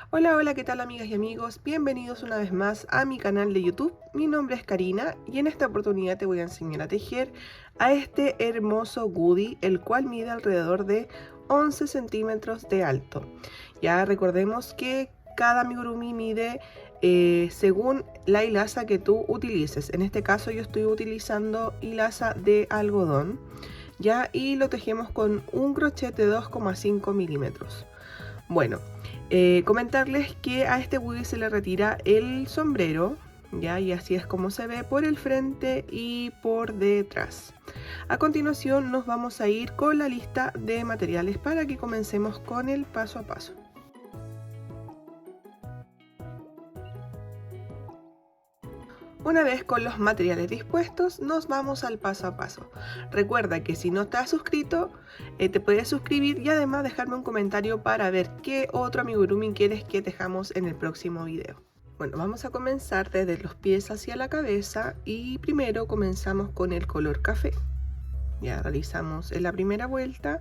Hola, hola, ¿qué tal amigas y amigos? Bienvenidos una vez más a mi canal de YouTube. Mi nombre es Karina y en esta oportunidad te voy a enseñar a tejer a este hermoso goodie, el cual mide alrededor de 11 centímetros de alto. Ya recordemos que cada amigurumi mide según la hilaza que tú utilices. En este caso yo estoy utilizando hilaza de algodón, ya, y lo tejemos con un crochet de 2,5 milímetros. Bueno, comentarles que a este goodie se le retira el sombrero, ya, y así es como se ve por el frente y por detrás. A continuación nos vamos a ir con la lista de materiales para que comencemos con el paso a paso. Una vez con los materiales dispuestos, nos vamos al paso a paso. Recuerda que si no estás suscrito, te puedes suscribir y además dejarme un comentario para ver qué otro amigurumi quieres que tejamos en el próximo video. Bueno, vamos a comenzar desde los pies hacia la cabeza y primero comenzamos con el color café. Ya realizamos en la primera vuelta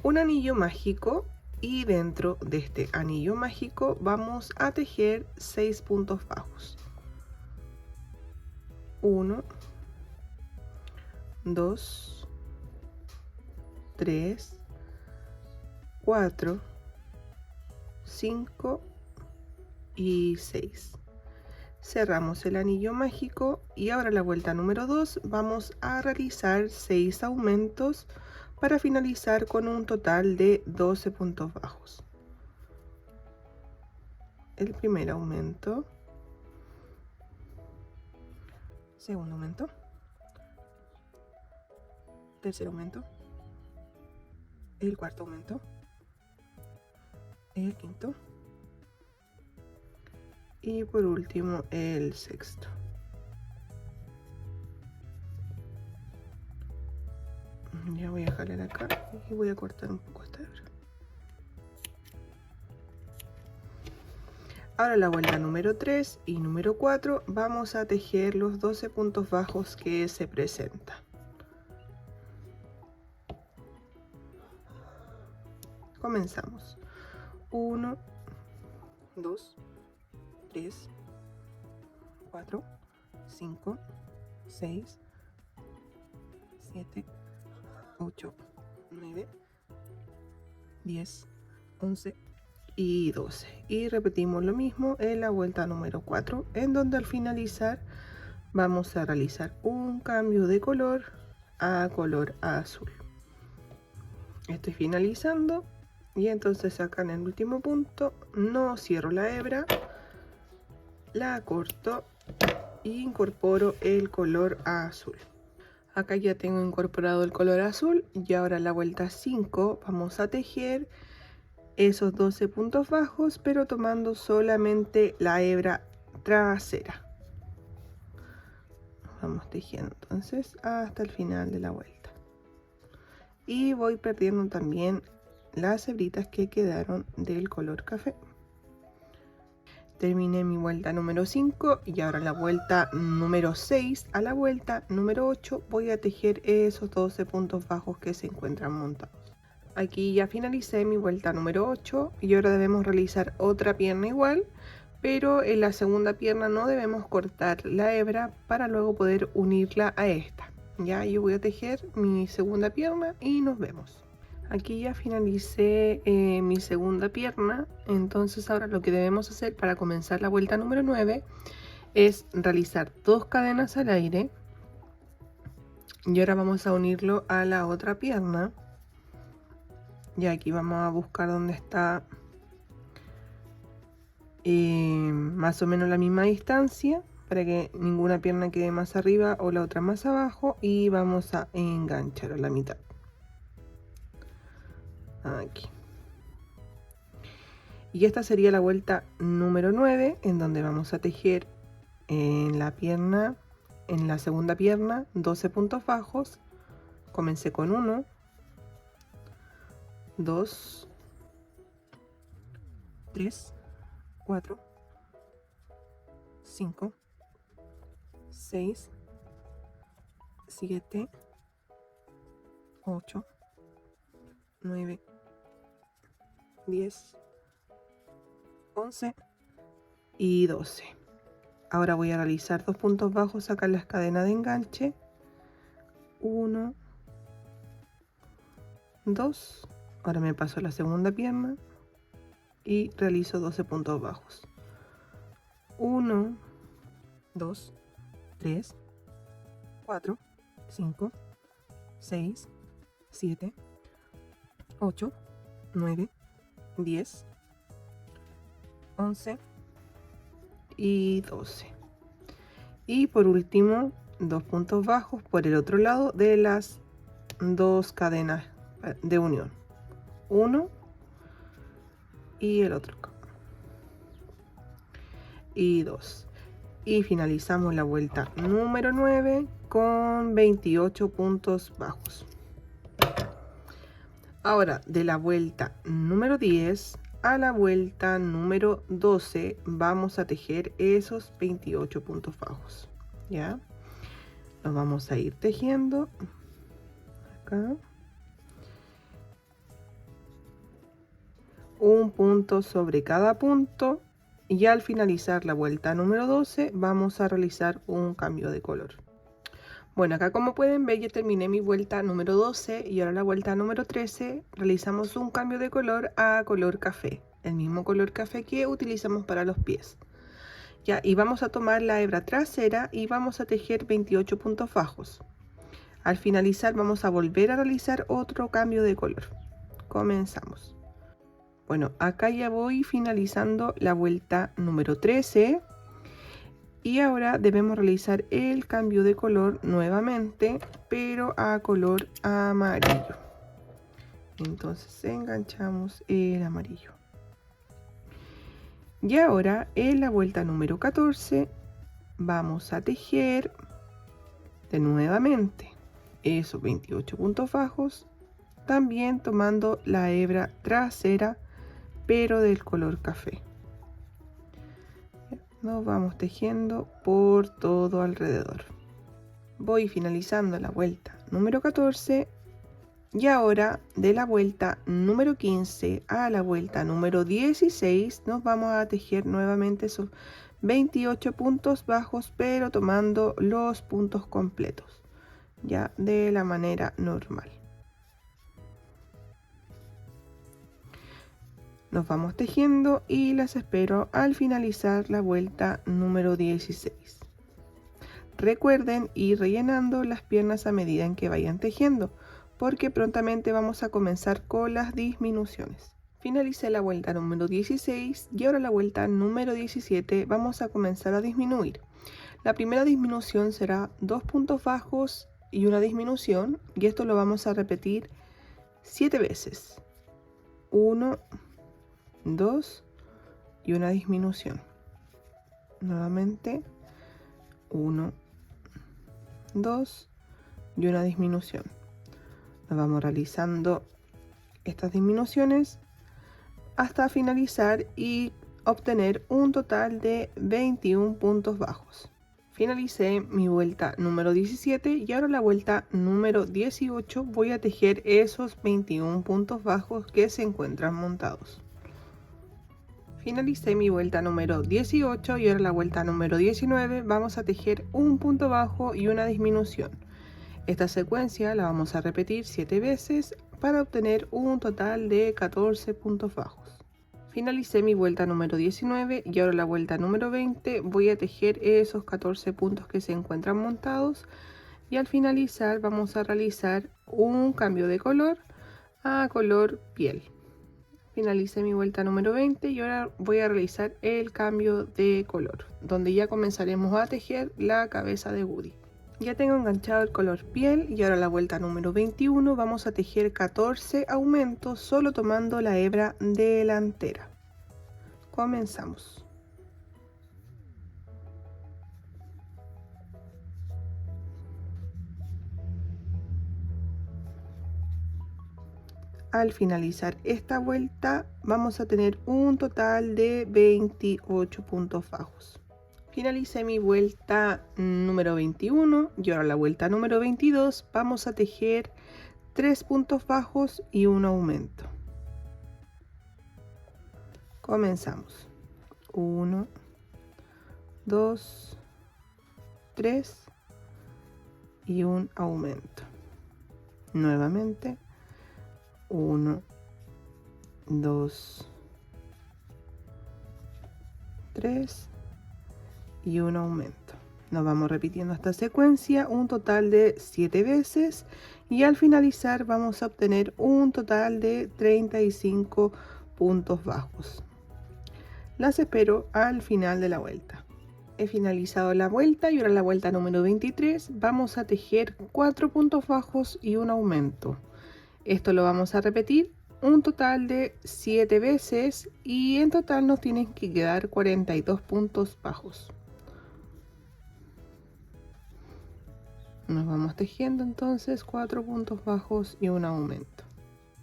un anillo mágico y dentro de este anillo mágico vamos a tejer 6 puntos bajos. 1, 2, 3, 4, 5 y 6. Cerramos el anillo mágico y ahora la vuelta número 2 vamos a realizar 6 aumentos para finalizar con un total de 12 puntos bajos. El primer aumento, segundo aumento, tercer aumento, el cuarto aumento, el quinto y por último el sexto. Ya voy a jalar acá y voy a cortar un poco esta hebra. Ahora la vuelta número 3 y número 4 vamos a tejer los 12 puntos bajos que se presentan. Comenzamos. 1, 2, 3, 4, 5, 6, 7, 8, 9, 10, 11 y 12. Y repetimos lo mismo en la vuelta número 4, en donde al finalizar vamos a realizar un cambio de color a color azul. Estoy finalizando y entonces acá en el último punto no cierro la hebra, la corto e incorporo el color azul. Acá ya tengo incorporado el color azul y ahora en la vuelta 5 vamos a tejer esos 12 puntos bajos, pero tomando solamente la hebra trasera. Vamos tejiendo entonces hasta el final de la vuelta y voy perdiendo también las hebritas que quedaron del color café. Terminé mi vuelta número 5 y ahora la vuelta número 6. A la vuelta número 8 voy a tejer esos 12 puntos bajos que se encuentran montados. Aquí ya finalicé mi vuelta número 8 y ahora debemos realizar otra pierna igual, pero en la segunda pierna no debemos cortar la hebra para luego poder unirla a esta. Ya yo voy a tejer mi segunda pierna y nos vemos. Aquí ya finalicé mi segunda pierna, entonces ahora lo que debemos hacer para comenzar la vuelta número 9 es realizar 2 cadenas al aire y ahora vamos a unirlo a la otra pierna. Y aquí vamos a buscar dónde está más o menos la misma distancia para que ninguna pierna quede más arriba o la otra más abajo, y vamos a enganchar a la mitad. Aquí. Y esta sería la vuelta número 9, en donde vamos a tejer en la pierna, en la segunda pierna, 12 puntos bajos. Comencé con 1, 2, 3, 4, 5, 6, 7, 8, 9, 10, 11 y 12. Ahora voy a realizar 2 puntos bajos, sacar las cadenas de enganche, 1, 2, ahora me paso a la segunda pierna y realizo 12 puntos bajos, 1, 2, 3, 4, 5, 6, 7, 8, 9, 10, 11 y 12. Y por último, 2 puntos bajos por el otro lado de las 2 cadenas de unión, uno y el otro, y 2. Y finalizamos la vuelta número 9 con 28 puntos bajos. Ahora, de la vuelta número 10 a la vuelta número 12 vamos a tejer esos 28 puntos bajos. ¿Ya? Los vamos a ir tejiendo acá. Un punto sobre cada punto. Y al finalizar la vuelta número 12 vamos a realizar un cambio de color. Bueno, acá como pueden ver ya terminé mi vuelta número 12 y ahora la vuelta número 13 realizamos un cambio de color a color café, el mismo color café que utilizamos para los pies. Ya, y vamos a tomar la hebra trasera y vamos a tejer 28 puntos bajos. Al finalizar vamos a volver a realizar otro cambio de color. Comenzamos. Bueno, acá ya voy finalizando la vuelta número 13. Y ahora debemos realizar el cambio de color nuevamente, pero a color amarillo. Entonces enganchamos el amarillo. Y ahora en la vuelta número 14 vamos a tejer de nuevamente esos 28 puntos bajos, también tomando la hebra trasera, pero del color café. Nos vamos tejiendo por todo alrededor. Voy finalizando la vuelta número 14 y ahora de la vuelta número 15 a la vuelta número 16 nos vamos a tejer nuevamente esos 28 puntos bajos, pero tomando los puntos completos, ya de la manera normal. Nos vamos tejiendo y las espero al finalizar la vuelta número 16. Recuerden ir rellenando las piernas a medida en que vayan tejiendo, porque prontamente vamos a comenzar con las disminuciones. Finalicé la vuelta número 16 y ahora la vuelta número 17 vamos a comenzar a disminuir. La primera disminución será 2 puntos bajos y una disminución, y esto lo vamos a repetir 7 veces. 1, 2 y una disminución. Nuevamente 1, 2 y una disminución. Nos vamos realizando estas disminuciones hasta finalizar y obtener un total de 21 puntos bajos. Finalicé mi vuelta número 17 y ahora la vuelta número 18 voy a tejer esos 21 puntos bajos que se encuentran montados. Finalicé mi vuelta número 18 y ahora la vuelta número 19 vamos a tejer un punto bajo y una disminución. Esta secuencia la vamos a repetir 7 veces para obtener un total de 14 puntos bajos. Finalicé mi vuelta número 19 y ahora la vuelta número 20 voy a tejer esos 14 puntos que se encuentran montados, y al finalizar vamos a realizar un cambio de color a color piel. Finalicé mi vuelta número 20 y ahora voy a realizar el cambio de color, donde ya comenzaremos a tejer la cabeza de Woody. Ya tengo enganchado el color piel y ahora la vuelta número 21 vamos a tejer 14 aumentos solo tomando la hebra delantera. Comenzamos. Al finalizar esta vuelta vamos a tener un total de 28 puntos bajos. Finalicé mi vuelta número 21 y ahora la vuelta número 22 vamos a tejer 3 puntos bajos y un aumento. Comenzamos. 1, 2, 3 y un aumento. Nuevamente. 1, 2, 3 y un aumento. Nos vamos repitiendo esta secuencia un total de 7 veces y al finalizar vamos a obtener un total de 35 puntos bajos. Las espero al final de la vuelta. He finalizado la vuelta y ahora la vuelta número 23 vamos a tejer 4 puntos bajos y un aumento. Esto lo vamos a repetir un total de 7 veces y en total nos tienen que quedar 42 puntos bajos. Nos vamos tejiendo entonces 4 puntos bajos y un aumento.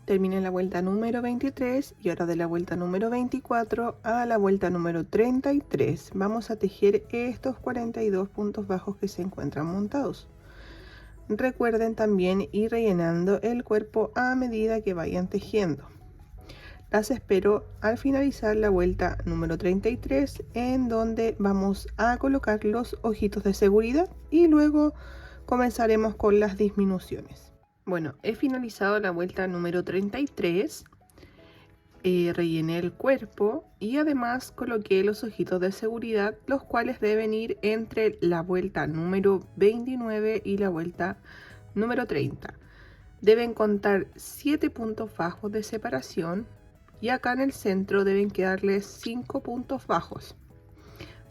Terminé la vuelta número 23 y ahora de la vuelta número 24 a la vuelta número 33 vamos a tejer estos 42 puntos bajos que se encuentran montados. Recuerden también ir rellenando el cuerpo a medida que vayan tejiendo. Las espero al finalizar la vuelta número 33 en donde vamos a colocar los ojitos de seguridad y luego comenzaremos con las disminuciones. Bueno, he finalizado la vuelta número 33, rellené el cuerpo y además coloqué los ojitos de seguridad, los cuales deben ir entre la vuelta número 29 y la vuelta número 30. Deben contar 7 puntos bajos de separación y acá en el centro deben quedarles 5 puntos bajos.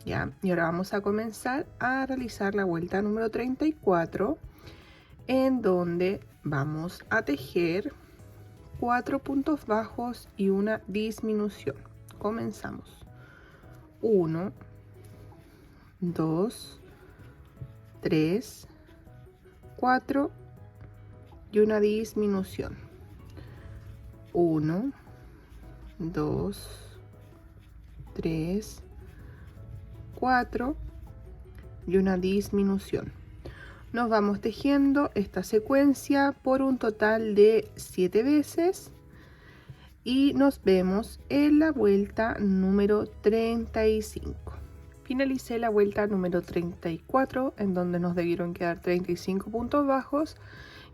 Ya, y ahora vamos a comenzar a realizar la vuelta número 34 en donde vamos a tejer 4 puntos bajos y una disminución. Comenzamos. 1, 2, 3, 4 y una disminución. 1, 2, 3, 4 y una disminución. Nos vamos tejiendo esta secuencia por un total de 7 veces y nos vemos en la vuelta número 35. Finalicé la vuelta número 34 en donde nos debieron quedar 35 puntos bajos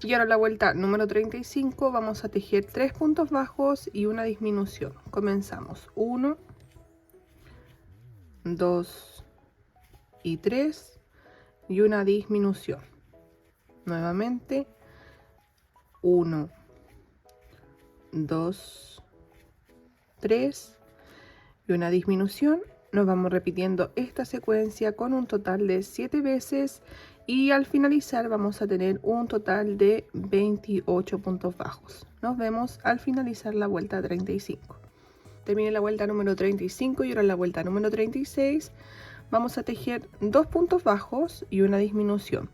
y ahora la vuelta número 35 vamos a tejer 3 puntos bajos y una disminución. Comenzamos. 1, 2 y 3 y una disminución. Nuevamente 1, 2, 3 y una disminución. Nos vamos repitiendo esta secuencia con un total de 7 veces y al finalizar vamos a tener un total de 28 puntos bajos. Nos vemos al finalizar la vuelta 35. Terminé la vuelta número 35 y ahora la vuelta número 36 vamos a tejer 2 puntos bajos y una disminución.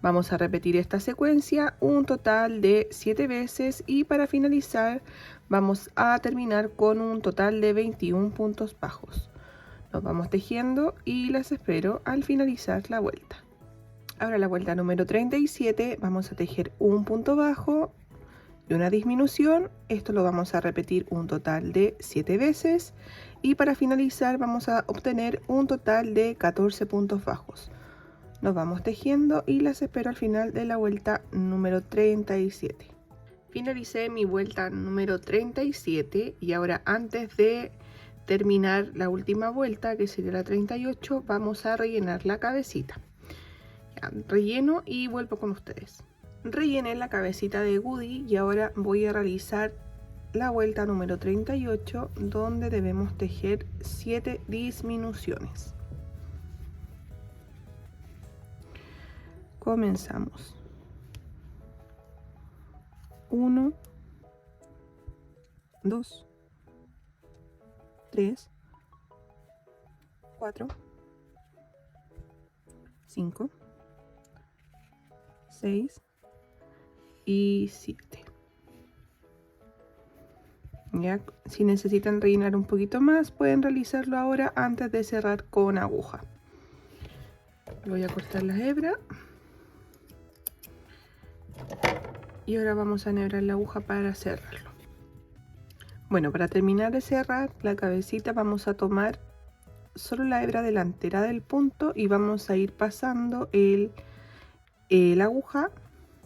Vamos a repetir esta secuencia un total de 7 veces y para finalizar vamos a terminar con un total de 21 puntos bajos. Nos vamos tejiendo y las espero al finalizar la vuelta. Ahora la vuelta número 37 vamos a tejer un punto bajo y una disminución. Esto lo vamos a repetir un total de 7 veces y para finalizar vamos a obtener un total de 14 puntos bajos. Nos vamos tejiendo y las espero al final de la vuelta número 37. Finalicé mi vuelta número 37 y ahora antes de terminar la última vuelta, que sería la 38, vamos a rellenar la cabecita. Ya, relleno y vuelvo con ustedes. Rellené la cabecita de Woody y ahora voy a realizar la vuelta número 38 donde debemos tejer 7 disminuciones. Comenzamos. 1, 2, 3, 4, 5, 6 y 7. Ya, si necesitan rellenar un poquito más, pueden realizarlo ahora antes de cerrar con aguja. Voy a cortar la hebra Y ahora vamos a enhebrar la aguja para cerrarlo. Bueno, para terminar de cerrar la cabecita vamos a tomar solo la hebra delantera del punto y vamos a ir pasando la aguja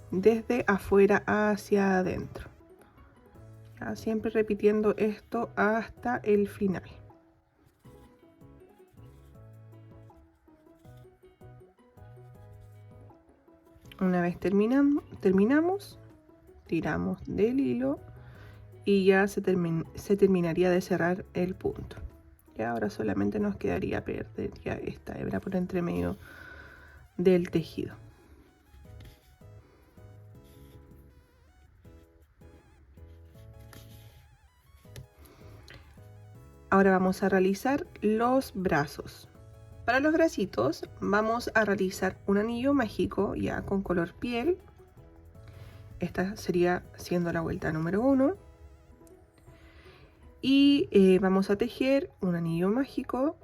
desde afuera hacia adentro. Ya, siempre repitiendo esto hasta el final. Una vez terminamos, tiramos del hilo y ya se terminaría de cerrar el punto. Y ahora solamente nos quedaría perder ya esta hebra por entre medio del tejido. Ahora vamos a realizar los brazos. Para los bracitos vamos a realizar un anillo mágico ya con color piel. Esta sería siendo la vuelta número 1. Y vamos a tejer un anillo mágico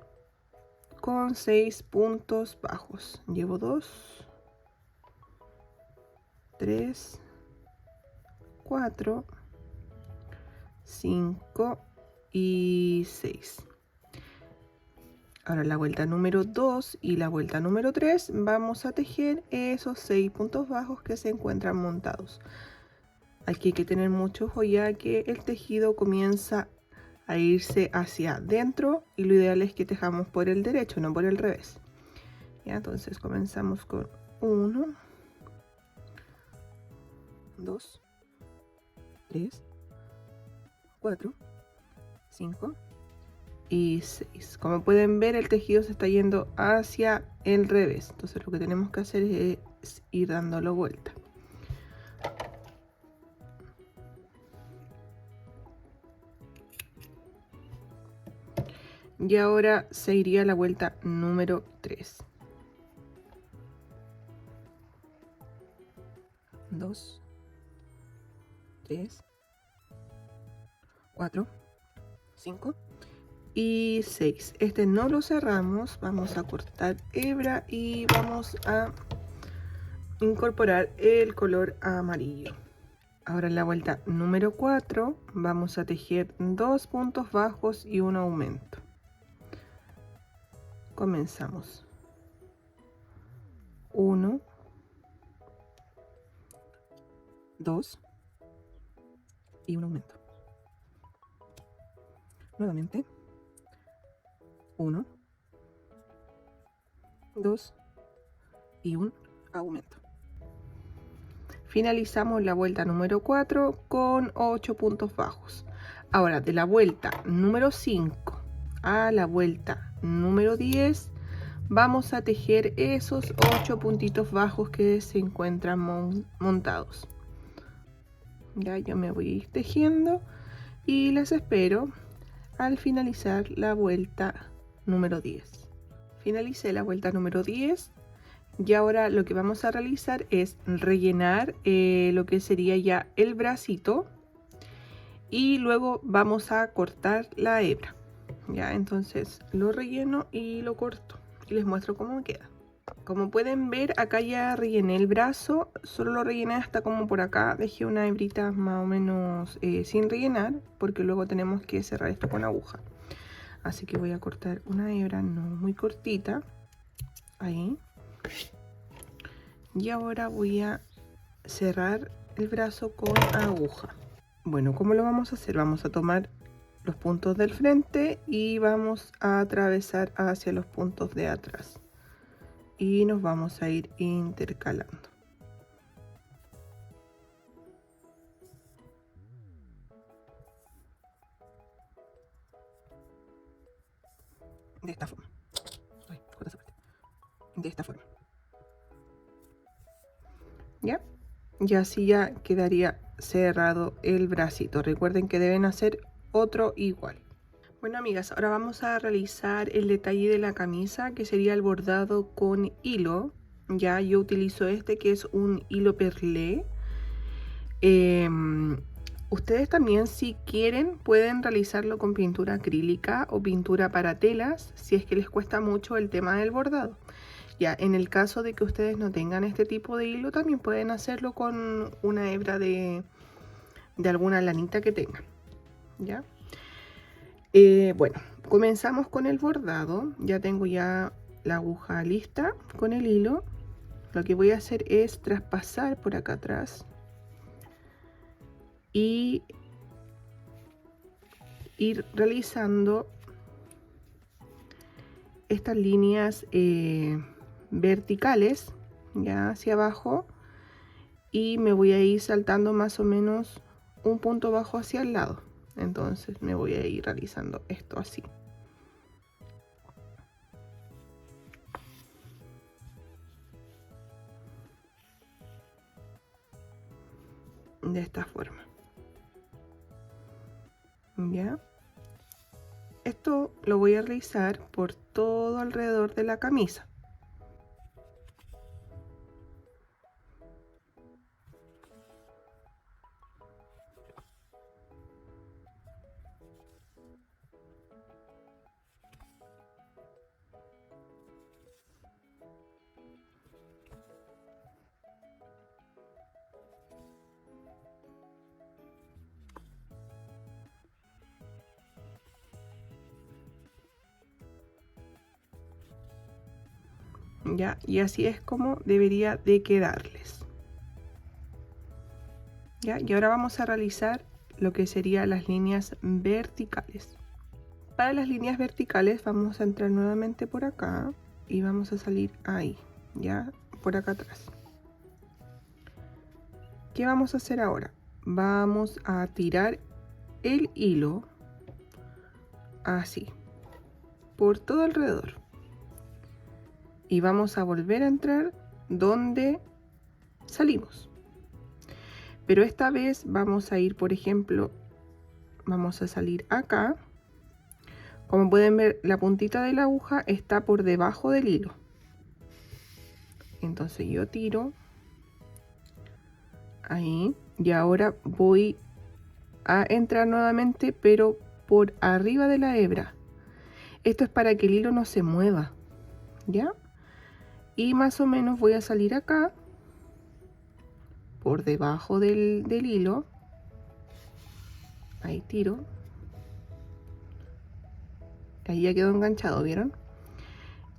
con 6 puntos bajos. Llevo 2, 3, 4, 5 y 6. Ahora la vuelta número 2 y la vuelta número 3 vamos a tejer esos 6 puntos bajos que se encuentran montados. Aquí hay que tener mucho ojo ya que el tejido comienza a irse hacia adentro y lo ideal es que tejamos por el derecho, no por el revés. Ya, entonces comenzamos con 1, 2, 3, 4, 5 y 6. Como pueden ver, el tejido se está yendo hacia el revés, entonces lo que tenemos que hacer es ir dándolo vuelta. Y ahora se iría la vuelta número 3. 2, 3, 4, 5 y 6. Este no lo cerramos, vamos a cortar hebra y vamos a incorporar el color amarillo. Ahora en la vuelta número 4 vamos a tejer 2 puntos bajos y un aumento. Comenzamos 1, 2 y un aumento. Nuevamente 1, 2 y un aumento. Finalizamos la vuelta número 4 con 8 puntos bajos. Ahora de la vuelta número 5 a la vuelta número 10 vamos a tejer esos 8 puntitos bajos que se encuentran montados. Ya yo me voy a ir tejiendo y les espero al finalizar la vuelta número 10. Finalicé la vuelta número 10 y ahora lo que vamos a realizar es rellenar lo que sería ya el bracito y luego vamos a cortar la hebra. Ya, entonces lo relleno y lo corto y les muestro cómo queda. Como pueden ver, acá ya rellené el brazo, solo lo rellené hasta como por acá, dejé una hebrita más o menos sin rellenar porque luego tenemos que cerrar esto con aguja. Así que voy a cortar una hebra no muy cortita, ahí. Y ahora voy a cerrar el brazo con aguja. Bueno, ¿cómo lo vamos a hacer? Vamos a tomar los puntos del frente y vamos a atravesar hacia los puntos de atrás. Y nos vamos a ir intercalando. De esta forma. Ay, de esta forma. ¿Ya? Y así ya quedaría cerrado el bracito. Recuerden que deben hacer otro igual. Bueno, amigas, ahora vamos a realizar el detalle de la camisa, que sería el bordado con hilo. Ya yo utilizo este que es un hilo perlé. Ustedes también, si quieren, pueden realizarlo con pintura acrílica o pintura para telas, si es que les cuesta mucho el tema del bordado. Ya, en el caso de que ustedes no tengan este tipo de hilo, también pueden hacerlo con una hebra de alguna lanita que tengan, ¿ya? Bueno, comenzamos con el bordado. Ya tengo ya la aguja lista con el hilo. Lo que voy a hacer es traspasar por acá atrás y ir realizando estas líneas verticales ya hacia abajo, y me voy a ir saltando más o menos un punto bajo hacia el lado. Entonces me voy a ir realizando esto así. De esta forma. ¿Ya? Esto lo voy a realizar por todo alrededor de la camisa. ¿Ya? Y así es como debería de quedarles. ¿Ya? Y ahora vamos a realizar lo que serían las líneas verticales. Para las líneas verticales vamos a entrar nuevamente por acá y vamos a salir ahí, ya por acá atrás. ¿Qué vamos a hacer ahora? Vamos a tirar el hilo así por todo alrededor y vamos a volver a entrar donde salimos, pero esta vez vamos a ir, por ejemplo, vamos a salir acá. Como pueden ver, la puntita de la aguja está por debajo del hilo, entonces yo tiro ahí y ahora voy a entrar nuevamente, pero por arriba de la hebra. Esto es para que el hilo no se mueva, ¿ya? Y más o menos voy a salir acá por debajo del hilo, ahí tiro, ahí ya quedó enganchado, ¿vieron?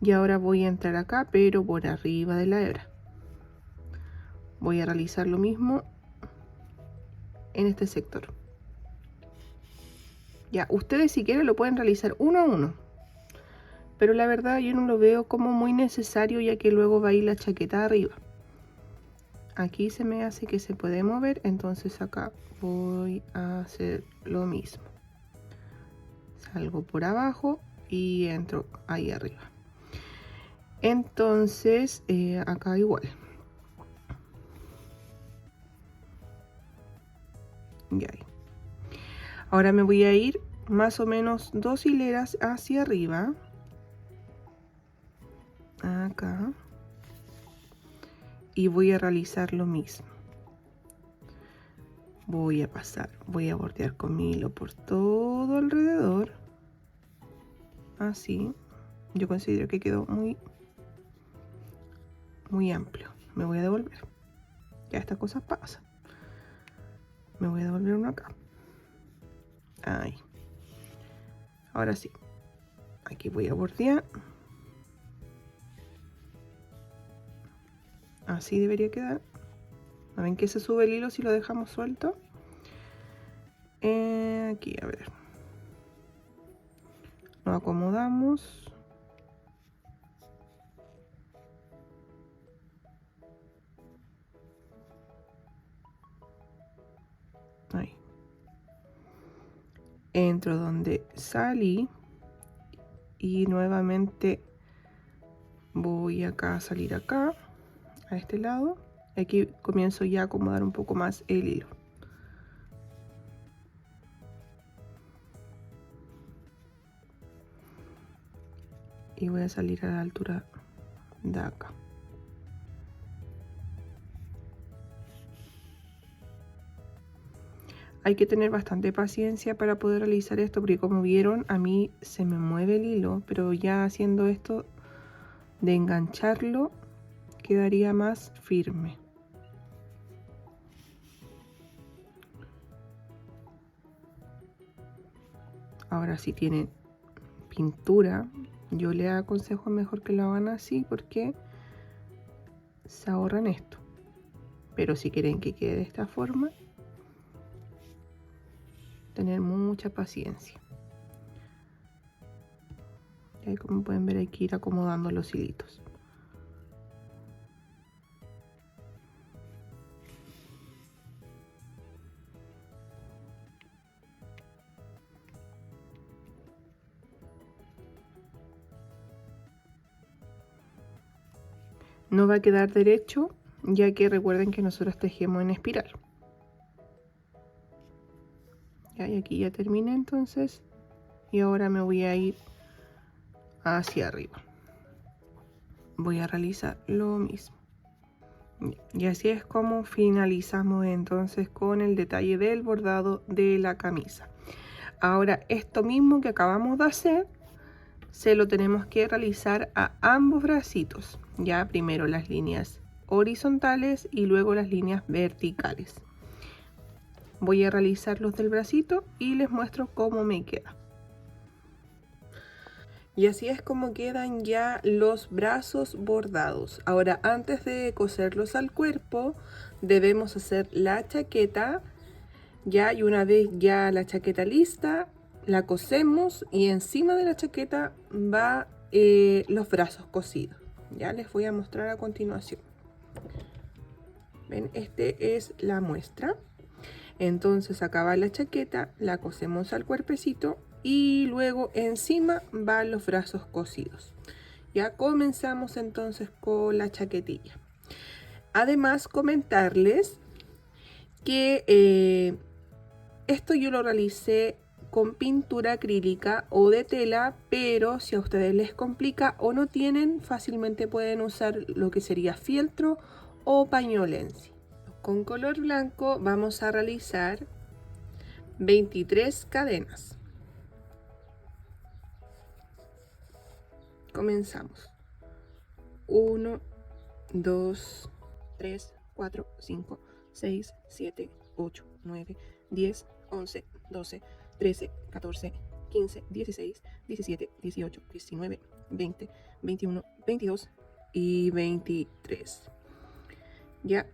Y ahora voy a entrar acá, pero por arriba de la hebra. Voy a realizar lo mismo en este sector. Ya, ustedes si quieren lo pueden realizar uno a uno, pero la verdad yo no lo veo como muy necesario, ya que luego va a ir la chaqueta arriba. Aquí se me hace que se puede mover, entonces acá voy a hacer lo mismo. Salgo por abajo y entro ahí arriba. Entonces acá igual. Y ahí. Ahora me voy a ir más o menos 2 hileras hacia arriba. Acá. Y voy a realizar lo mismo. Voy a pasar, voy a bordear con mi hilo por todo alrededor. Así. Yo considero que quedó muy amplio. Me voy a devolver. Ya estas cosas pasan. Me voy a devolver uno acá. Ahí. Ahora sí. Aquí voy a bordear. Así debería quedar. ¿No ven que se sube el hilo si lo dejamos suelto? Aquí, a ver. Lo acomodamos. Ahí. Entro donde salí. Y nuevamente voy acá a salir acá. A este lado. Aquí comienzo ya a acomodar un poco más el hilo. Y voy a salir a la altura de acá. Hay que tener bastante paciencia para poder realizar esto, porque como vieron a mí se me mueve el hilo, pero ya haciendo esto de engancharlo quedaría más firme. Ahora, si tienen pintura, yo les aconsejo mejor que lo hagan así porque se ahorran esto. Pero si quieren que quede de esta forma, tener mucha paciencia. Y como pueden ver, hay que ir acomodando los hilitos. No va a quedar derecho, ya que recuerden que nosotros tejemos en espiral. Ya, y aquí ya terminé entonces, y ahora me voy a ir hacia arriba. Voy a realizar lo mismo. Y así es como finalizamos entonces con el detalle del bordado de la camisa. Ahora, esto mismo que acabamos de hacer, se lo tenemos que realizar a ambos bracitos. Ya primero las líneas horizontales y luego las líneas verticales. Voy a realizar los del bracito y les muestro cómo me queda. Y así es como quedan ya los brazos bordados. Ahora, antes de coserlos al cuerpo, debemos hacer la chaqueta. Ya, y una vez ya la chaqueta lista, la cosemos y encima de la chaqueta va los brazos cosidos. Ya les voy a mostrar a continuación. Ven, este es la muestra. Entonces acá va la chaqueta, la cosemos al cuerpecito y luego encima van los brazos cosidos. Ya comenzamos entonces con la chaquetilla. Además, comentarles que esto yo lo realicé con pintura acrílica o de tela, pero si a ustedes les complica o no tienen, fácilmente pueden usar lo que sería fieltro o pañolensi. Con color blanco vamos a realizar 23 cadenas. Comenzamos. 1, 2, 3, 4, 5, 6, 7, 8, 9, 10, 11, 12, 13, 14, 15, 16, 17, 18, 19, 20, 21, 22 y 23. Ya,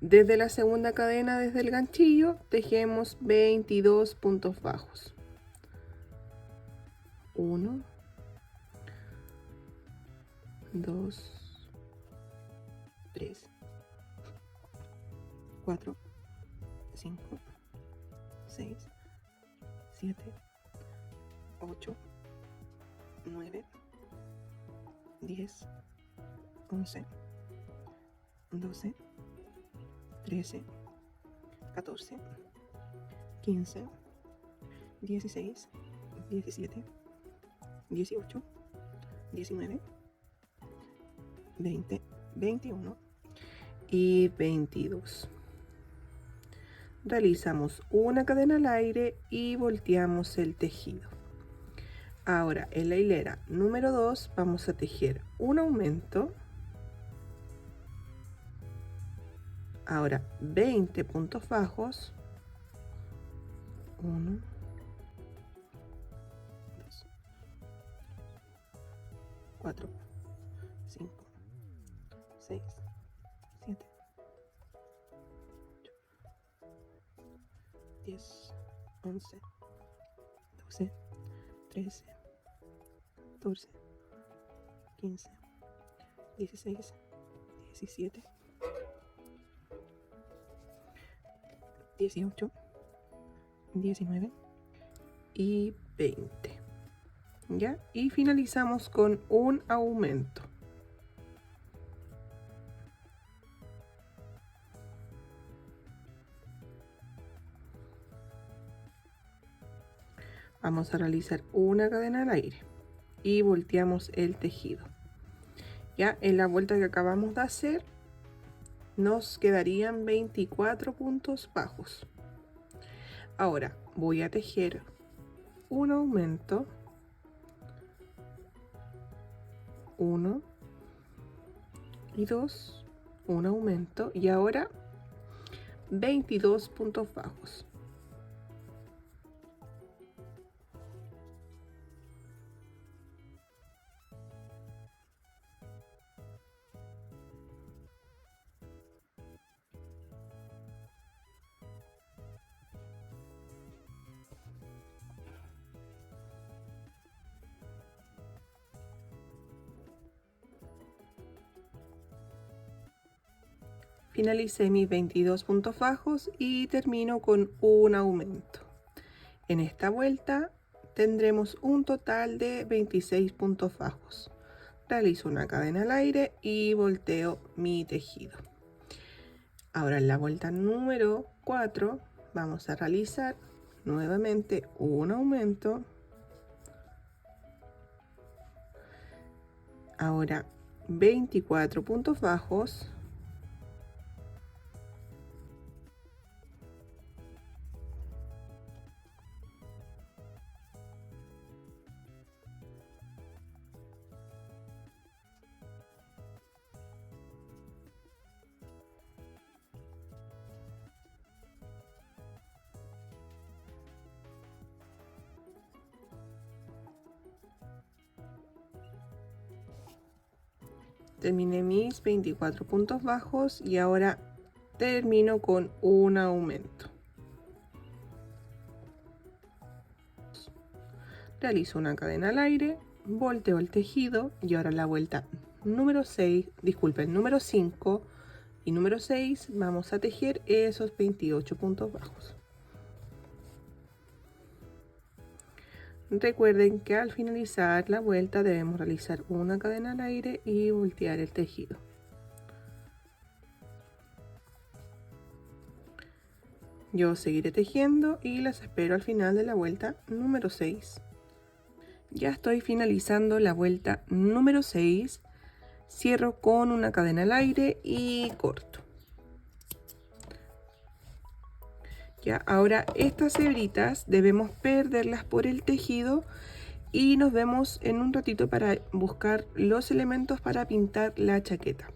desde la segunda cadena, desde el ganchillo, tejemos 22 puntos bajos. 1, 2, 3, 4, 5, 6, 7, 8, 9, 10, 11, 12, 13, 14, 15, 16, 17, 18, 19, 20, 21 y 22. Realizamos una cadena al aire y volteamos el tejido. Ahora en la hilera número 2 vamos a tejer un aumento. Ahora 20 puntos bajos. 1, 2, 4, 5, 6, 7, 10, 11, 12, 13, 14, 15, 16, 17, 18, 19 y 20. ¿Ya? Y finalizamos con un aumento. Vamos a realizar una cadena al aire y volteamos el tejido. Ya en la vuelta que acabamos de hacer nos quedarían 24 puntos bajos. Ahora voy a tejer un aumento. 1, y 2, un aumento, y ahora 22 puntos bajos. Finalicé mis 22 puntos bajos y termino con un aumento. En esta vuelta tendremos un total de 26 puntos bajos. Realizo una cadena al aire y volteo mi tejido. Ahora en la vuelta número 4 vamos a realizar nuevamente un aumento. Ahora 24 puntos bajos. Terminé mis 24 puntos bajos y ahora termino con un aumento. Realizo una cadena al aire, volteo el tejido y ahora la vuelta número 6, disculpen, número 5 y número 6 vamos a tejer esos 28 puntos bajos. Recuerden que al finalizar la vuelta debemos realizar una cadena al aire y voltear el tejido. Yo seguiré tejiendo y las espero al final de la vuelta número 6. Ya estoy finalizando la vuelta número 6. Cierro con una cadena al aire y corto. Ya, ahora estas hebritas debemos perderlas por el tejido y nos vemos en un ratito para buscar los elementos para pintar la chaqueta.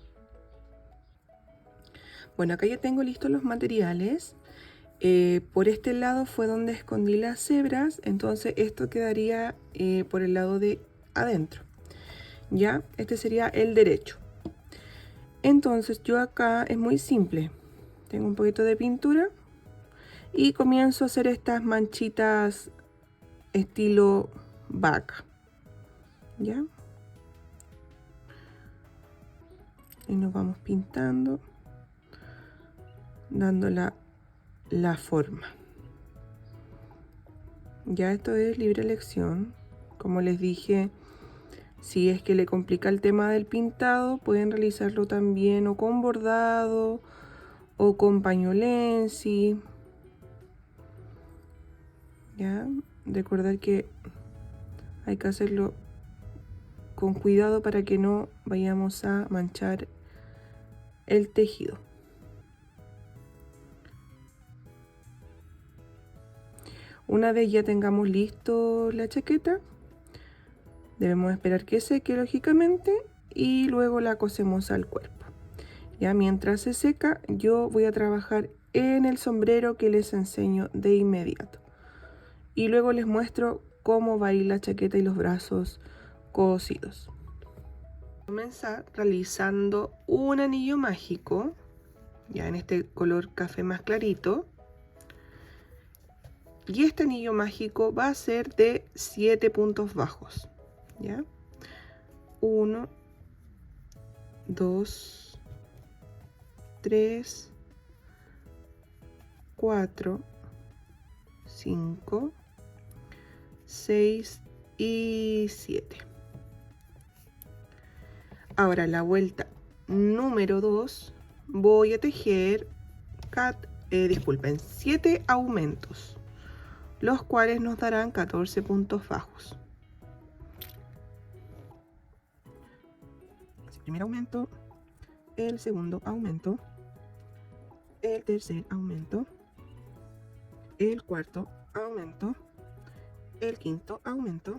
Bueno, acá ya tengo listos los materiales. Por este lado fue donde escondí las hebras, entonces esto quedaría por el lado de adentro. Ya, este sería el derecho. Entonces yo acá es muy simple. Tengo un poquito de pintura y comienzo a hacer estas manchitas estilo vaca. ¿Ya? Y nos vamos pintando, dando la forma. Ya esto es libre elección. Como les dije, si es que le complica el tema del pintado, pueden realizarlo también o con bordado o con pañolensi. Ya, recordar que hay que hacerlo con cuidado para que no vayamos a manchar el tejido. Una vez ya tengamos listo la chaqueta, debemos esperar que seque lógicamente y luego la cosemos al cuerpo. Ya mientras se seca, yo voy a trabajar en el sombrero que les enseño de inmediato. Y luego les muestro cómo va a ir la chaqueta y los brazos cosidos. Comenzar realizando un anillo mágico, ya en este color café más clarito. Y este anillo mágico va a ser de 7 puntos bajos. ¿Ya? 1, 2, 3, 4, 5, 6 y 7. Ahora la vuelta número 2 voy a tejer 7 aumentos, los cuales nos darán 14 puntos bajos. El primer aumento, el segundo aumento, el tercer aumento, el cuarto aumento, el quinto aumento,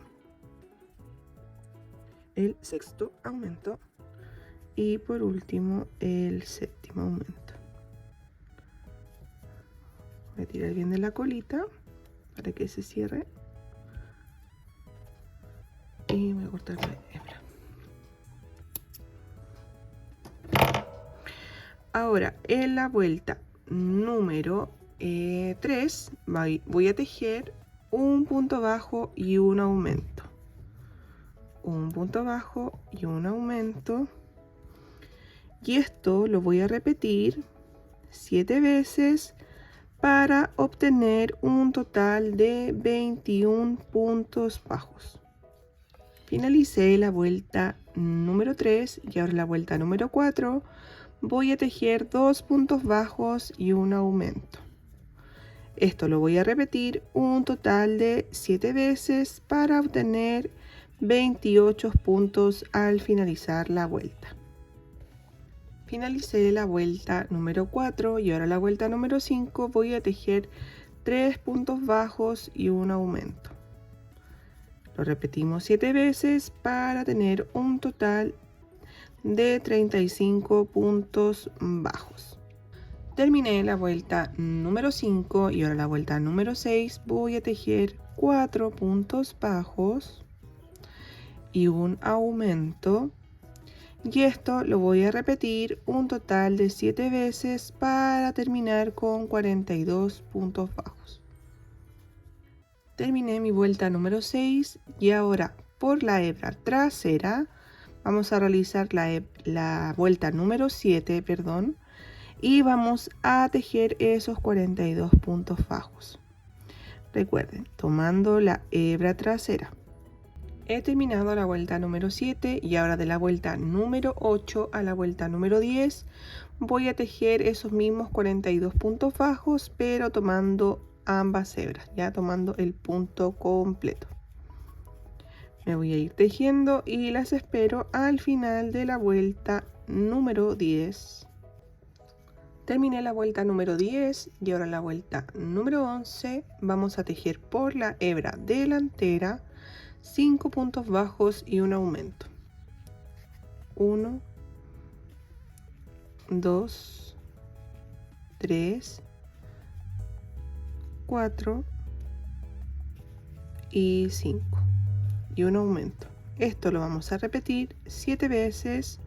el sexto aumento, y por último el séptimo aumento. Voy a tirar bien de la colita para que se cierre y voy a cortar la hebra. Ahora en la vuelta número 3 voy a tejer un punto bajo y un aumento, un punto bajo y un aumento, y esto lo voy a repetir 7 veces para obtener un total de 21 puntos bajos. Finalicé la vuelta número 3 y ahora la vuelta número 4 voy a tejer 2 puntos bajos y un aumento. Esto lo voy a repetir un total de 7 veces para obtener 28 puntos al finalizar la vuelta. Finalicé la vuelta número 4 y ahora la vuelta número 5 voy a tejer 3 puntos bajos y un aumento. Lo repetimos 7 veces para tener un total de 35 puntos bajos. Terminé la vuelta número 5 y ahora la vuelta número 6 voy a tejer 4 puntos bajos y un aumento, y esto lo voy a repetir un total de 7 veces para terminar con 42 puntos bajos. Terminé mi vuelta número 6 y ahora por la hebra trasera vamos a realizar la vuelta número 7, y vamos a tejer esos 42 puntos bajos. Recuerden, tomando la hebra trasera. He terminado la vuelta número 7 y ahora de la vuelta número 8 a la vuelta número 10 voy a tejer esos mismos 42 puntos bajos, pero tomando ambas hebras, ya tomando el punto completo. Me voy a ir tejiendo y las espero al final de la vuelta número 10. Terminé la vuelta número 10 y ahora la vuelta número 11 vamos a tejer por la hebra delantera 5 puntos bajos y un aumento. 1, 2, 3, 4 y 5 y un aumento. Esto lo vamos a repetir 7 veces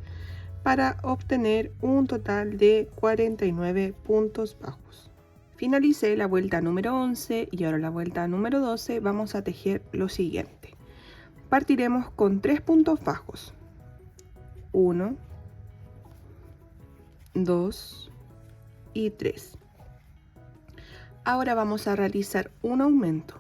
para obtener un total de 49 puntos bajos. Finalicé la vuelta número 11 y ahora la vuelta número 12 vamos a tejer lo siguiente. Partiremos con 3 puntos bajos. 1, 2 y 3. Ahora vamos a realizar un aumento.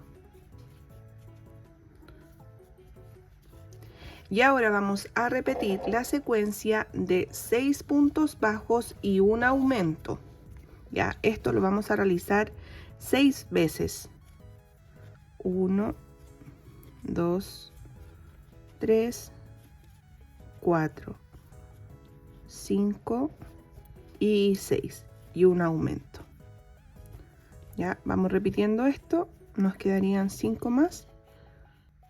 Y ahora vamos a repetir la secuencia de 6 puntos bajos y un aumento. Ya, esto lo vamos a realizar 6 veces. 1, 2, 3, 4, 5 y 6 y un aumento. Ya, vamos repitiendo esto, nos quedarían 5 más.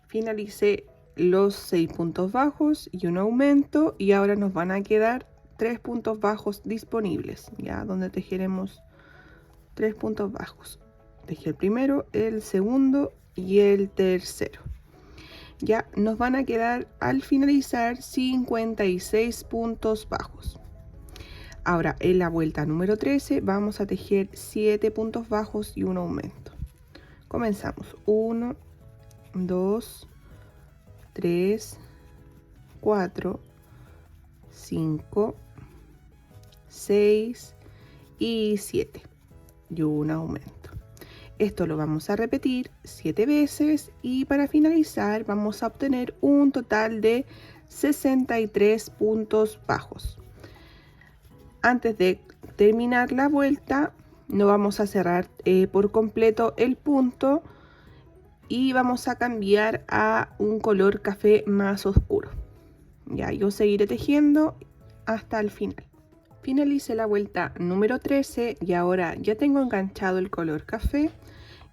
Finalicé los 6 puntos bajos y un aumento y ahora nos van a quedar 3 puntos bajos disponibles, ya, donde tejeremos 3 puntos bajos. Tejí el primero, el segundo y el tercero. Ya nos van a quedar al finalizar 56 puntos bajos. Ahora en la vuelta número 13 vamos a tejer 7 puntos bajos y un aumento. Comenzamos. 1, 2, 3, 4, 5, 6 y 7 y un aumento. Esto lo vamos a repetir 7 veces y para finalizar vamos a obtener un total de 63 puntos bajos. Antes de terminar la vuelta no vamos a cerrar por completo el punto y vamos a cambiar a un color café más oscuro. Ya, yo seguiré tejiendo hasta el final. Finalicé la vuelta número 13 y ahora ya tengo enganchado el color café.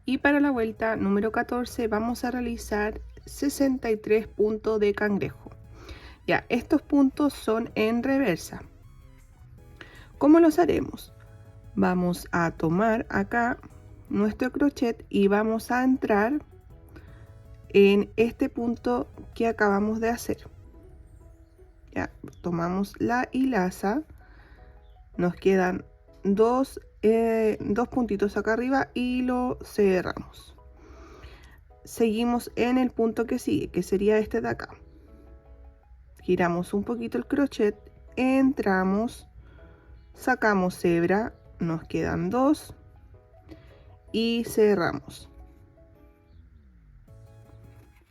Y para la vuelta número 14 vamos a realizar 63 puntos de cangrejo. Ya, estos puntos son en reversa. ¿Cómo los haremos? Vamos a tomar acá nuestro crochet y vamos a entrar en este punto que acabamos de hacer. Ya, tomamos la hilaza, nos quedan dos puntitos acá arriba y lo cerramos. Seguimos en el punto que sigue, que sería este de acá. Giramos un poquito el crochet, entramos, sacamos hebra, nos quedan dos y cerramos.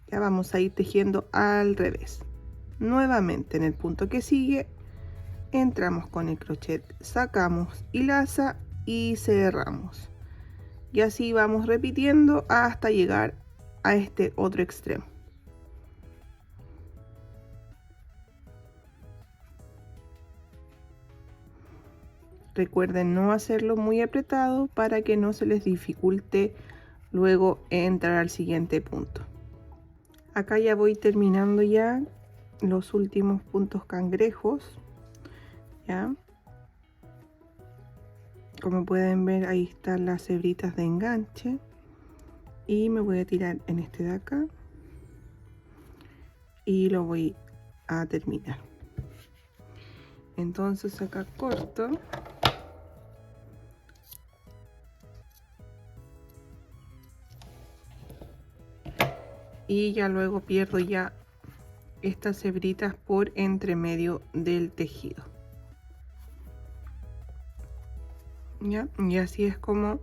Ya vamos a ir tejiendo al revés. Nuevamente en el punto que sigue, entramos con el crochet, sacamos hilaza y cerramos. Y así vamos repitiendo hasta llegar a este otro extremo. Recuerden no hacerlo muy apretado para que no se les dificulte luego entrar al siguiente punto. Acá ya voy terminando ya los últimos puntos cangrejos. ¿Ya? Como pueden ver, ahí están las hebritas de enganche. Y me voy a tirar en este de acá. Y lo voy a terminar. Entonces acá corto. Y ya luego pierdo ya estas hebritas por entre medio del tejido. ¿Ya? Y así es como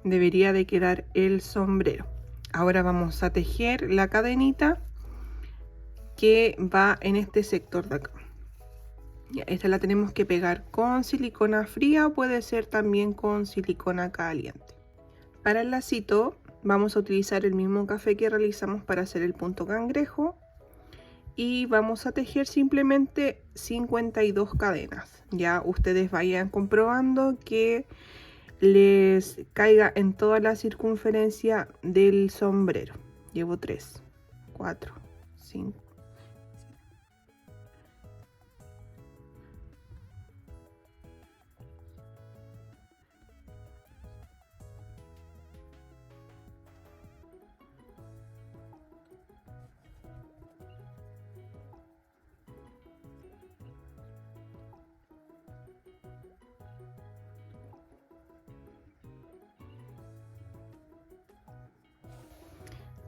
debería de quedar el sombrero. Ahora vamos a tejer la cadenita que va en este sector de acá. Ya, esta la tenemos que pegar con silicona fría o puede ser también con silicona caliente. Para el lacito vamos a utilizar el mismo café que realizamos para hacer el punto cangrejo y vamos a tejer simplemente 52 cadenas. Ya ustedes vayan comprobando que les caiga en toda la circunferencia del sombrero. Llevo 3, 4, 5.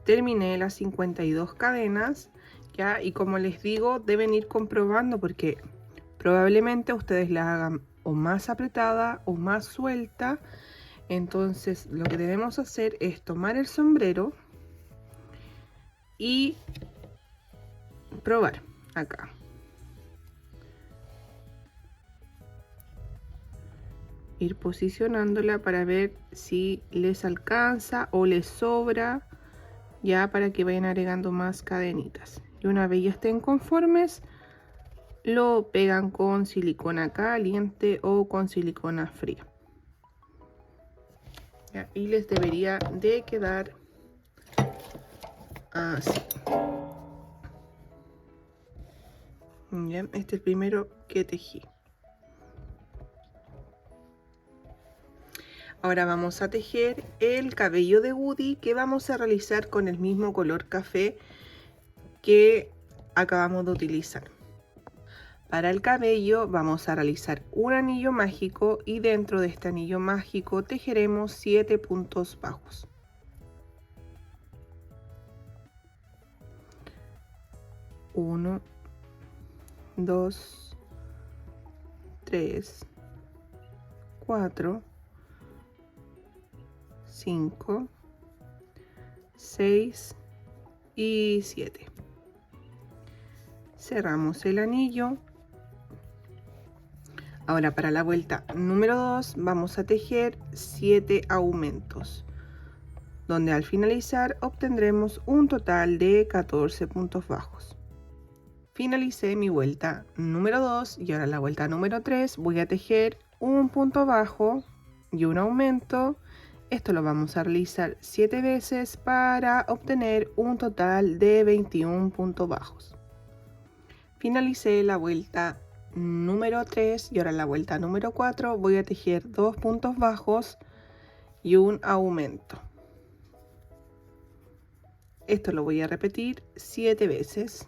Terminé las 52 cadenas, ya, y como les digo, deben ir comprobando porque probablemente ustedes la hagan o más apretada o más suelta. Entonces lo que debemos hacer es tomar el sombrero y probar acá. Ir posicionándola para ver si les alcanza o les sobra, ya, para que vayan agregando más cadenitas. Y una vez ya estén conformes, lo pegan con silicona caliente o con silicona fría. Ya, y les debería de quedar así. Ya, este es el primero que tejí. Ahora vamos a tejer el cabello de Woody, que vamos a realizar con el mismo color café que acabamos de utilizar. Para el cabello vamos a realizar un anillo mágico y dentro de este anillo mágico tejeremos 7 puntos bajos. 1, 2, 3, 4, 5, 6 y 7. Cerramos el anillo. Ahora para la vuelta número 2 vamos a tejer 7 aumentos, donde al finalizar obtendremos un total de 14 puntos bajos. Finalicé mi vuelta número 2 y ahora la vuelta número 3 voy a tejer un punto bajo y un aumento. Esto lo vamos a realizar 7 veces para obtener un total de 21 puntos bajos. Finalicé la vuelta número 3 y ahora en la vuelta número 4 voy a tejer 2 puntos bajos y un aumento. Esto lo voy a repetir 7 veces.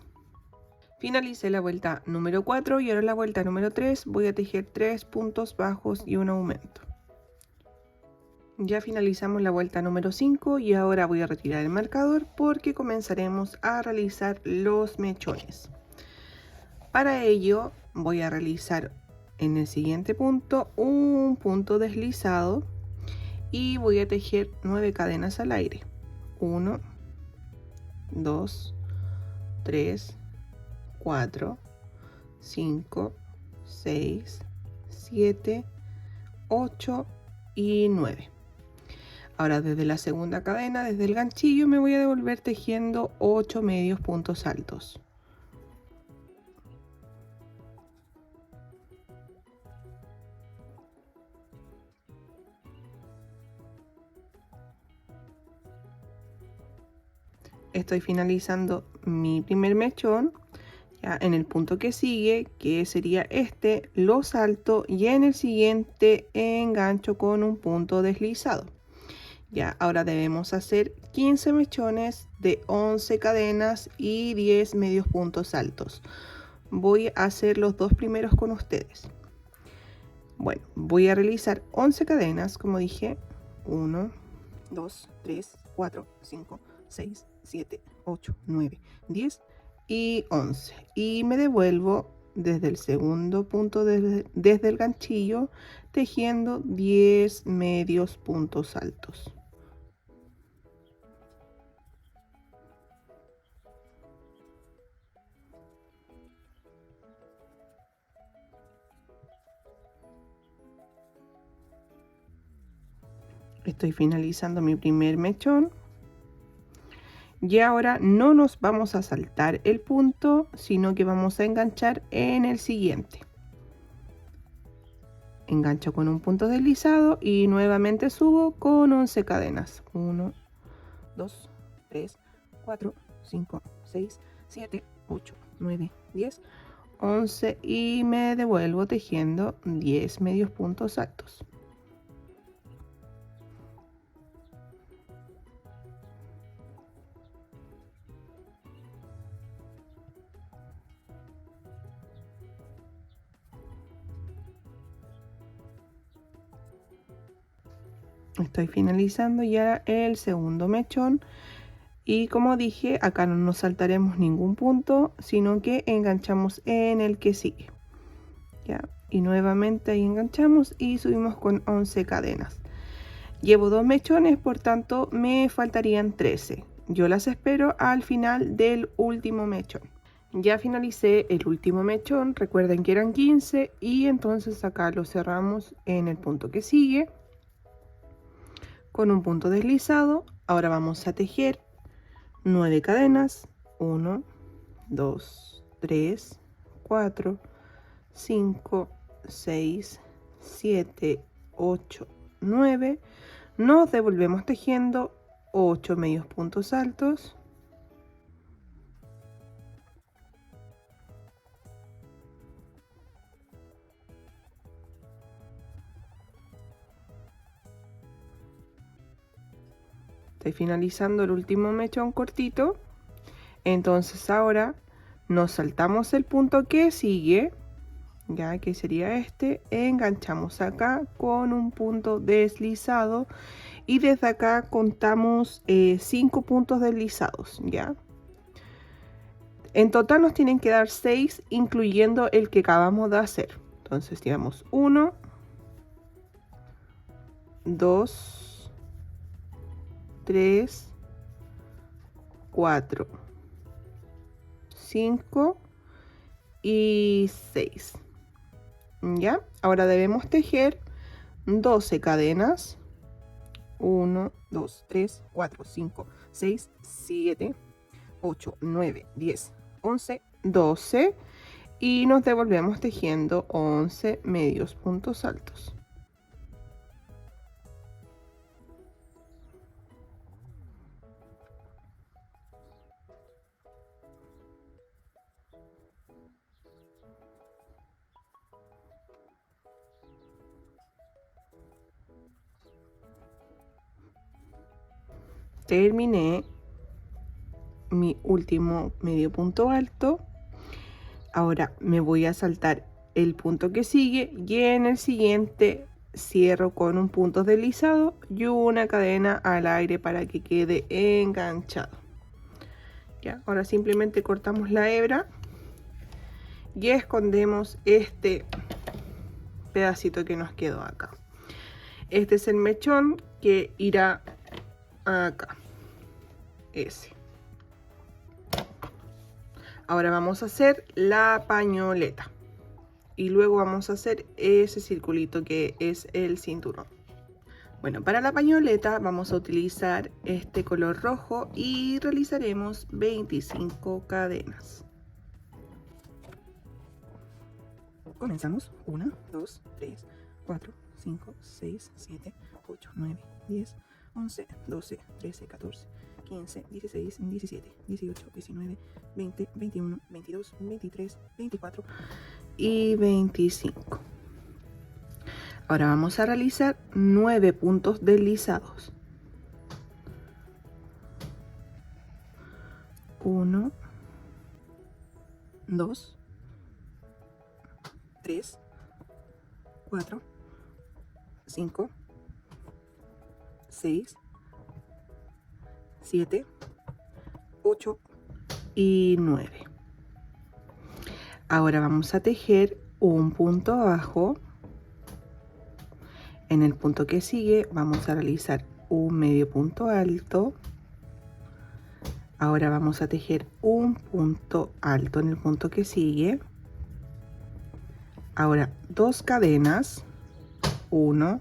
Finalicé la vuelta número 4 y ahora en la vuelta número 3 voy a tejer 3 puntos bajos y un aumento. Ya finalizamos la vuelta número 5 y ahora voy a retirar el marcador porque comenzaremos a realizar los mechones. Para ello voy a realizar en el siguiente punto un punto deslizado y voy a tejer 9 cadenas al aire. 1, 2, 3, 4, 5, 6, 7, 8 y 9. Ahora desde la segunda cadena, desde el ganchillo, me voy a devolver tejiendo 8 medios puntos altos. Estoy finalizando mi primer mechón. Ya en el punto que sigue, que sería este, lo salto y en el siguiente engancho con un punto deslizado. Ya, ahora debemos hacer 15 mechones de 11 cadenas y 10 medios puntos altos. Voy a hacer los dos primeros con ustedes. Bueno, voy a realizar 11 cadenas, como dije. 1, 2, 3, 4, 5, 6, 7, 8, 9, 10 y 11. Y me devuelvo desde el segundo punto, desde el ganchillo, tejiendo 10 medios puntos altos. Estoy finalizando mi primer mechón y ahora no nos vamos a saltar el punto, sino que vamos a enganchar en el siguiente. Engancho con un punto deslizado y nuevamente subo con 11 cadenas. 1, 2, 3, 4, 5, 6, 7, 8, 9, 10, 11 y me devuelvo tejiendo 10 medios puntos altos. Estoy finalizando ya el segundo mechón y como dije, acá no nos saltaremos ningún punto, sino que enganchamos en el que sigue. Ya, y nuevamente ahí enganchamos y subimos con 11 cadenas. Llevo 2 mechones, por tanto me faltarían 13. Yo las espero al final del último mechón. Ya finalicé el último mechón, recuerden que eran 15 y entonces acá lo cerramos en el punto que sigue con un punto deslizado. Ahora vamos a tejer 9 cadenas. 1, 2, 3, 4, 5, 6, 7, 8, 9. Nos devolvemos tejiendo 8 medios puntos altos. Estoy finalizando el último mechón cortito. Entonces ahora nos saltamos el punto que sigue, ya que sería este, enganchamos acá con un punto deslizado y desde acá contamos 5 puntos deslizados, ya. En total nos tienen que dar 6, incluyendo el que acabamos de hacer. Entonces digamos 1, 2, 3, 4, 5 y 6. Ya, ahora debemos tejer 12 cadenas. 1, 2, 3, 4, 5, 6, 7, 8, 9, 10, 11, 12 y nos devolvemos tejiendo 11 medios puntos altos. terminé mi último medio punto alto. Ahora me voy a saltar el punto que sigue y en el siguiente cierro con un punto deslizado y una cadena al aire para que quede enganchado. Ya, ahora simplemente cortamos la hebra y escondemos este pedacito que nos quedó acá. Este es el mechón que irá acá, ese. Ahora vamos a hacer la pañoleta y luego vamos a hacer ese circulito que es el cinturón. Bueno, para la pañoleta vamos a utilizar este color rojo y realizaremos 25 cadenas. Comenzamos. 1, 2, 3, 4, 5, 6, 7, 8, 9, 10, 11, 12, 13, 14, 15, 16, 17, 18, 19, 20, 21, 22, 23, 24 y 25. Ahora vamos a realizar 9 puntos deslizados. 1, 2, 3, 4, 5, 6, 7, 8 y 9. Ahora vamos a tejer un punto bajo. En el punto que sigue vamos a realizar un medio punto alto. Ahora vamos a tejer un punto alto en el punto que sigue. Ahora 2 cadenas, 1,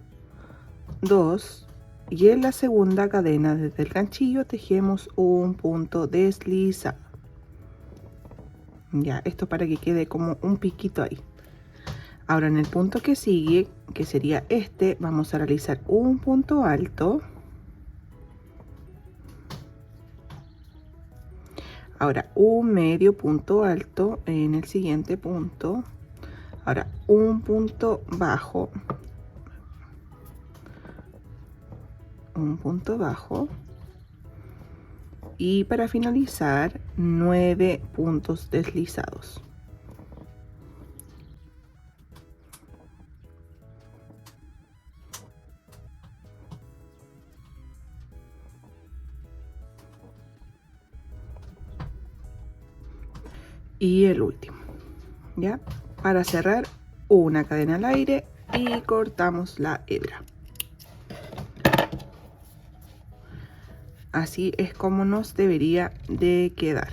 2, y en la segunda cadena desde el ganchillo tejemos un punto deslizado. Ya, esto para que quede como un piquito ahí. Ahora en el punto que sigue, que sería este, vamos a realizar un punto alto. Ahora un medio punto alto en el siguiente punto. Ahora un punto bajo. Un punto bajo. Y para finalizar, 9 puntos deslizados. Y el último, ya, para cerrar una cadena al aire y cortamos la hebra. Así es como nos debería de quedar.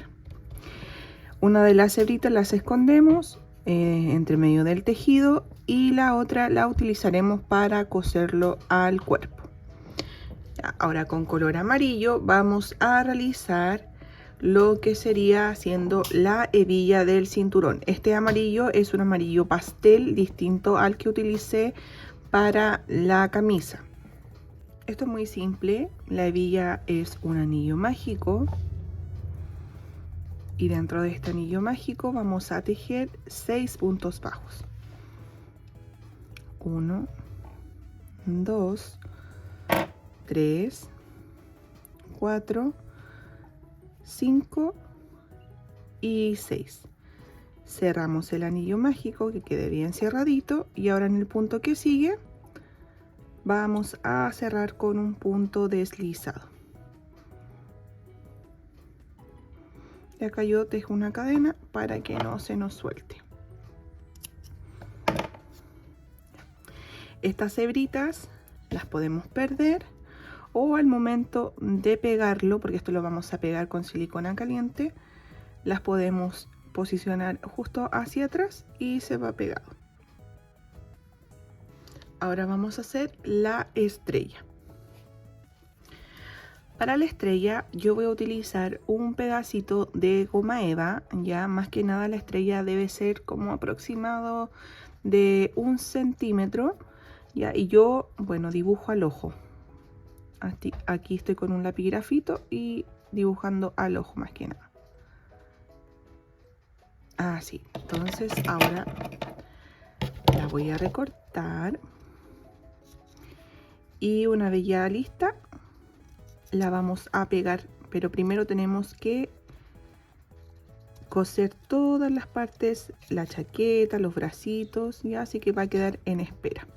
Una de las hebritas las escondemos entre medio del tejido y la otra la utilizaremos para coserlo al cuerpo. Ya, ahora con color amarillo vamos a realizar lo que sería haciendo la hebilla del cinturón. Este amarillo es un amarillo pastel distinto al que utilicé para la camisa. Esto es muy simple. La hebilla es un anillo mágico y dentro de este anillo mágico vamos a tejer 6 puntos bajos. 1, 2, 3, 4, 5 y 6. Cerramos el anillo mágico que quede bien cerradito y ahora en el punto que sigue vamos a cerrar con un punto deslizado. Y acá yo tejo una cadena para que no se nos suelte. Estas hebritas las podemos perder o al momento de pegarlo, porque esto lo vamos a pegar con silicona caliente, las podemos posicionar justo hacia atrás y se va pegado. Ahora vamos a hacer la estrella. Para la estrella yo voy a utilizar un pedacito de goma eva, ya más que nada la estrella debe ser como aproximado de 1 centímetro, ya, y yo, bueno, dibujo al ojo. Aquí estoy con un lápiz grafito y dibujando al ojo más que nada. Así, entonces ahora la voy a recortar y una vez ya lista la vamos a pegar, pero primero tenemos que coser todas las partes, la chaqueta, los bracitos, ya, así que va a quedar en espera.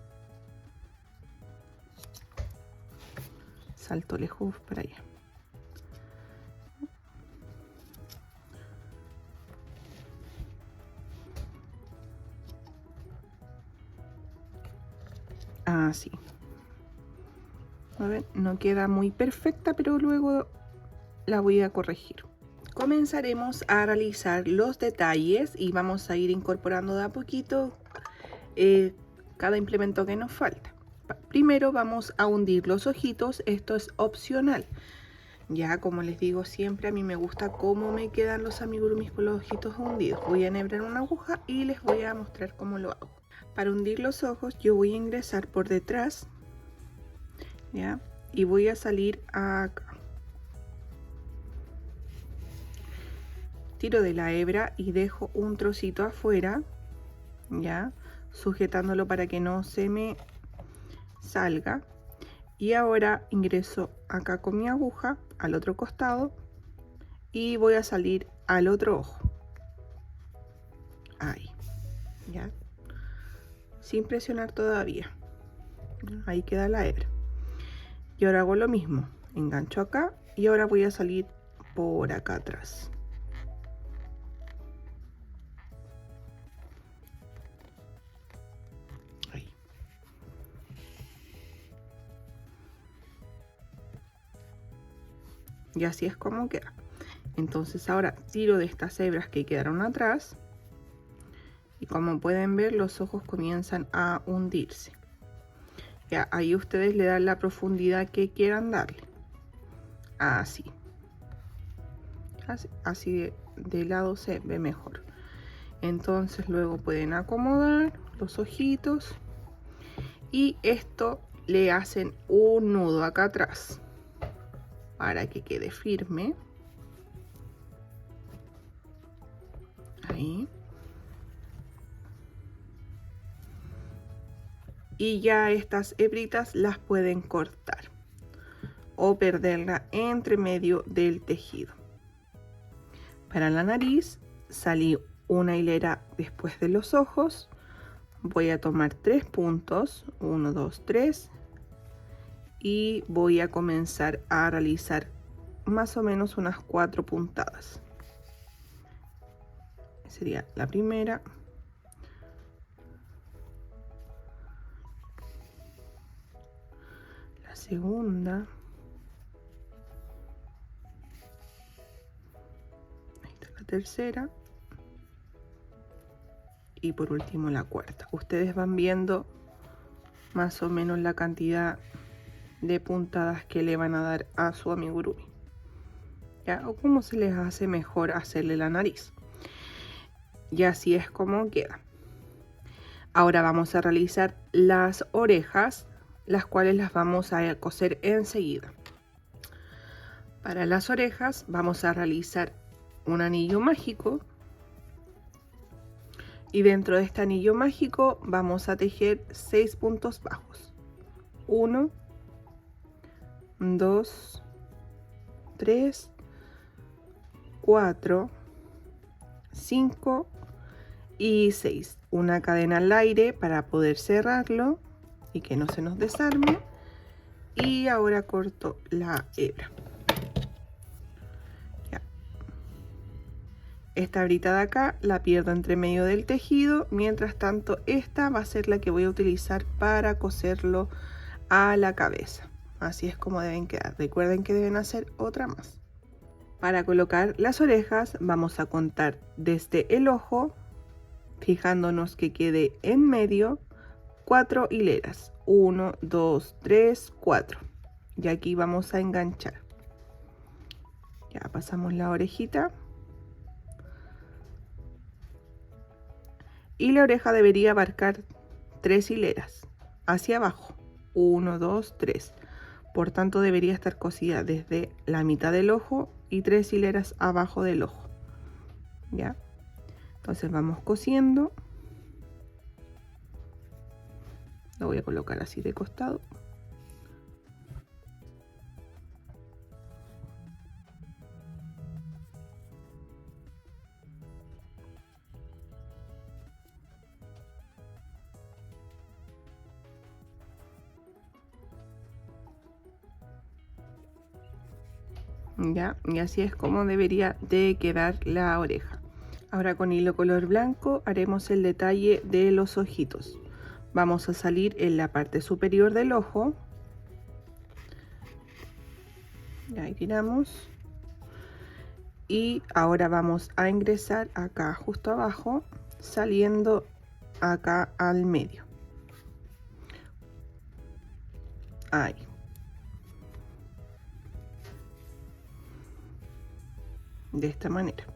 Salto lejos para allá. Así. A ver, no queda muy perfecta, pero luego la voy a corregir. Comenzaremos a realizar los detalles y vamos a ir incorporando de a poquito cada implemento que nos falta. Primero vamos a hundir los ojitos, esto es opcional. Ya, como les digo siempre, a mí me gusta cómo me quedan los amigurumis con los ojitos hundidos. Voy a enhebrar una aguja y les voy a mostrar cómo lo hago. Para hundir los ojos yo voy a ingresar por detrás, ya, y voy a salir acá. Tiro de la hebra y dejo un trocito afuera, ya, sujetándolo para que no se me salga. Y ahora ingreso acá con mi aguja al otro costado y voy a salir al otro ojo. Ahí, ya, sin presionar todavía. Ahí queda la hebra. Y ahora hago lo mismo, engancho acá y ahora voy a salir por acá atrás. Ahí. Y así es como queda. Entonces ahora tiro de estas hebras que quedaron atrás y como pueden ver los ojos comienzan a hundirse. Ya, ahí ustedes le dan la profundidad que quieran darle. Así. Así de lado se ve mejor. Entonces luego pueden acomodar los ojitos y esto le hacen un nudo acá atrás para que quede firme. Ahí. Y ya estas hebritas las pueden cortar o perderla entre medio del tejido. Para la nariz salí una hilera después de los ojos. Voy a tomar 3 puntos, 1, 2, 3, y voy a comenzar a realizar más o menos unas 4 puntadas. Sería la primera, la segunda, ahí está la tercera, y por último la cuarta. Ustedes van viendo más o menos la cantidad de puntadas que le van a dar a su amigurumi, ¿ya? O cómo se les hace mejor hacerle la nariz. Y así es como queda. Ahora vamos a realizar las orejas, las cuales las vamos a coser enseguida. Para las orejas vamos a realizar un anillo mágico. Y dentro de este anillo mágico vamos a tejer 6 puntos bajos. 1, 2, 3, 4, 5 y 6. Una cadena al aire para poder cerrarlo y que no se nos desarme. Y ahora corto la hebra. Ya. Esta hebrita de acá la pierdo entre medio del tejido. Mientras tanto, esta va a ser la que voy a utilizar para coserlo a la cabeza. Así es como deben quedar. Recuerden que deben hacer otra más. Para colocar las orejas vamos a contar desde el ojo, fijándonos que quede en medio 4 hileras. 1, 2, 3, 4. Y aquí vamos a enganchar. Ya pasamos la orejita. Y la oreja debería abarcar 3 hileras hacia abajo. 1, 2, 3. Por tanto debería estar cosida desde la mitad del ojo y 3 hileras abajo del ojo. ¿Ya? Entonces vamos cosiendo. Lo voy a colocar así de costado. ¿ya? Y así es como debería de quedar la oreja. Ahora con hilo color blanco haremos el detalle de los ojitos. Vamos a salir en la parte superior del ojo. Y ahí tiramos. Y ahora vamos a ingresar acá justo abajo, saliendo acá al medio. Ahí. De esta manera.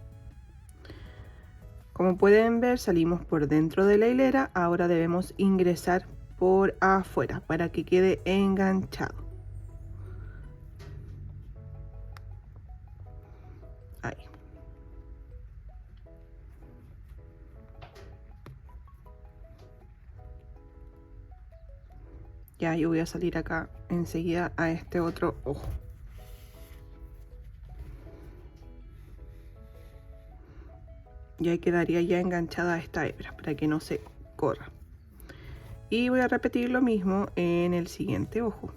Como pueden ver, salimos por dentro de la hilera. Ahora debemos ingresar por afuera para que quede enganchado. Ahí. Ya yo voy a salir acá enseguida a este otro ojo. Y ahí quedaría ya enganchada esta hebra para que no se corra. Y voy a repetir lo mismo en el siguiente ojo.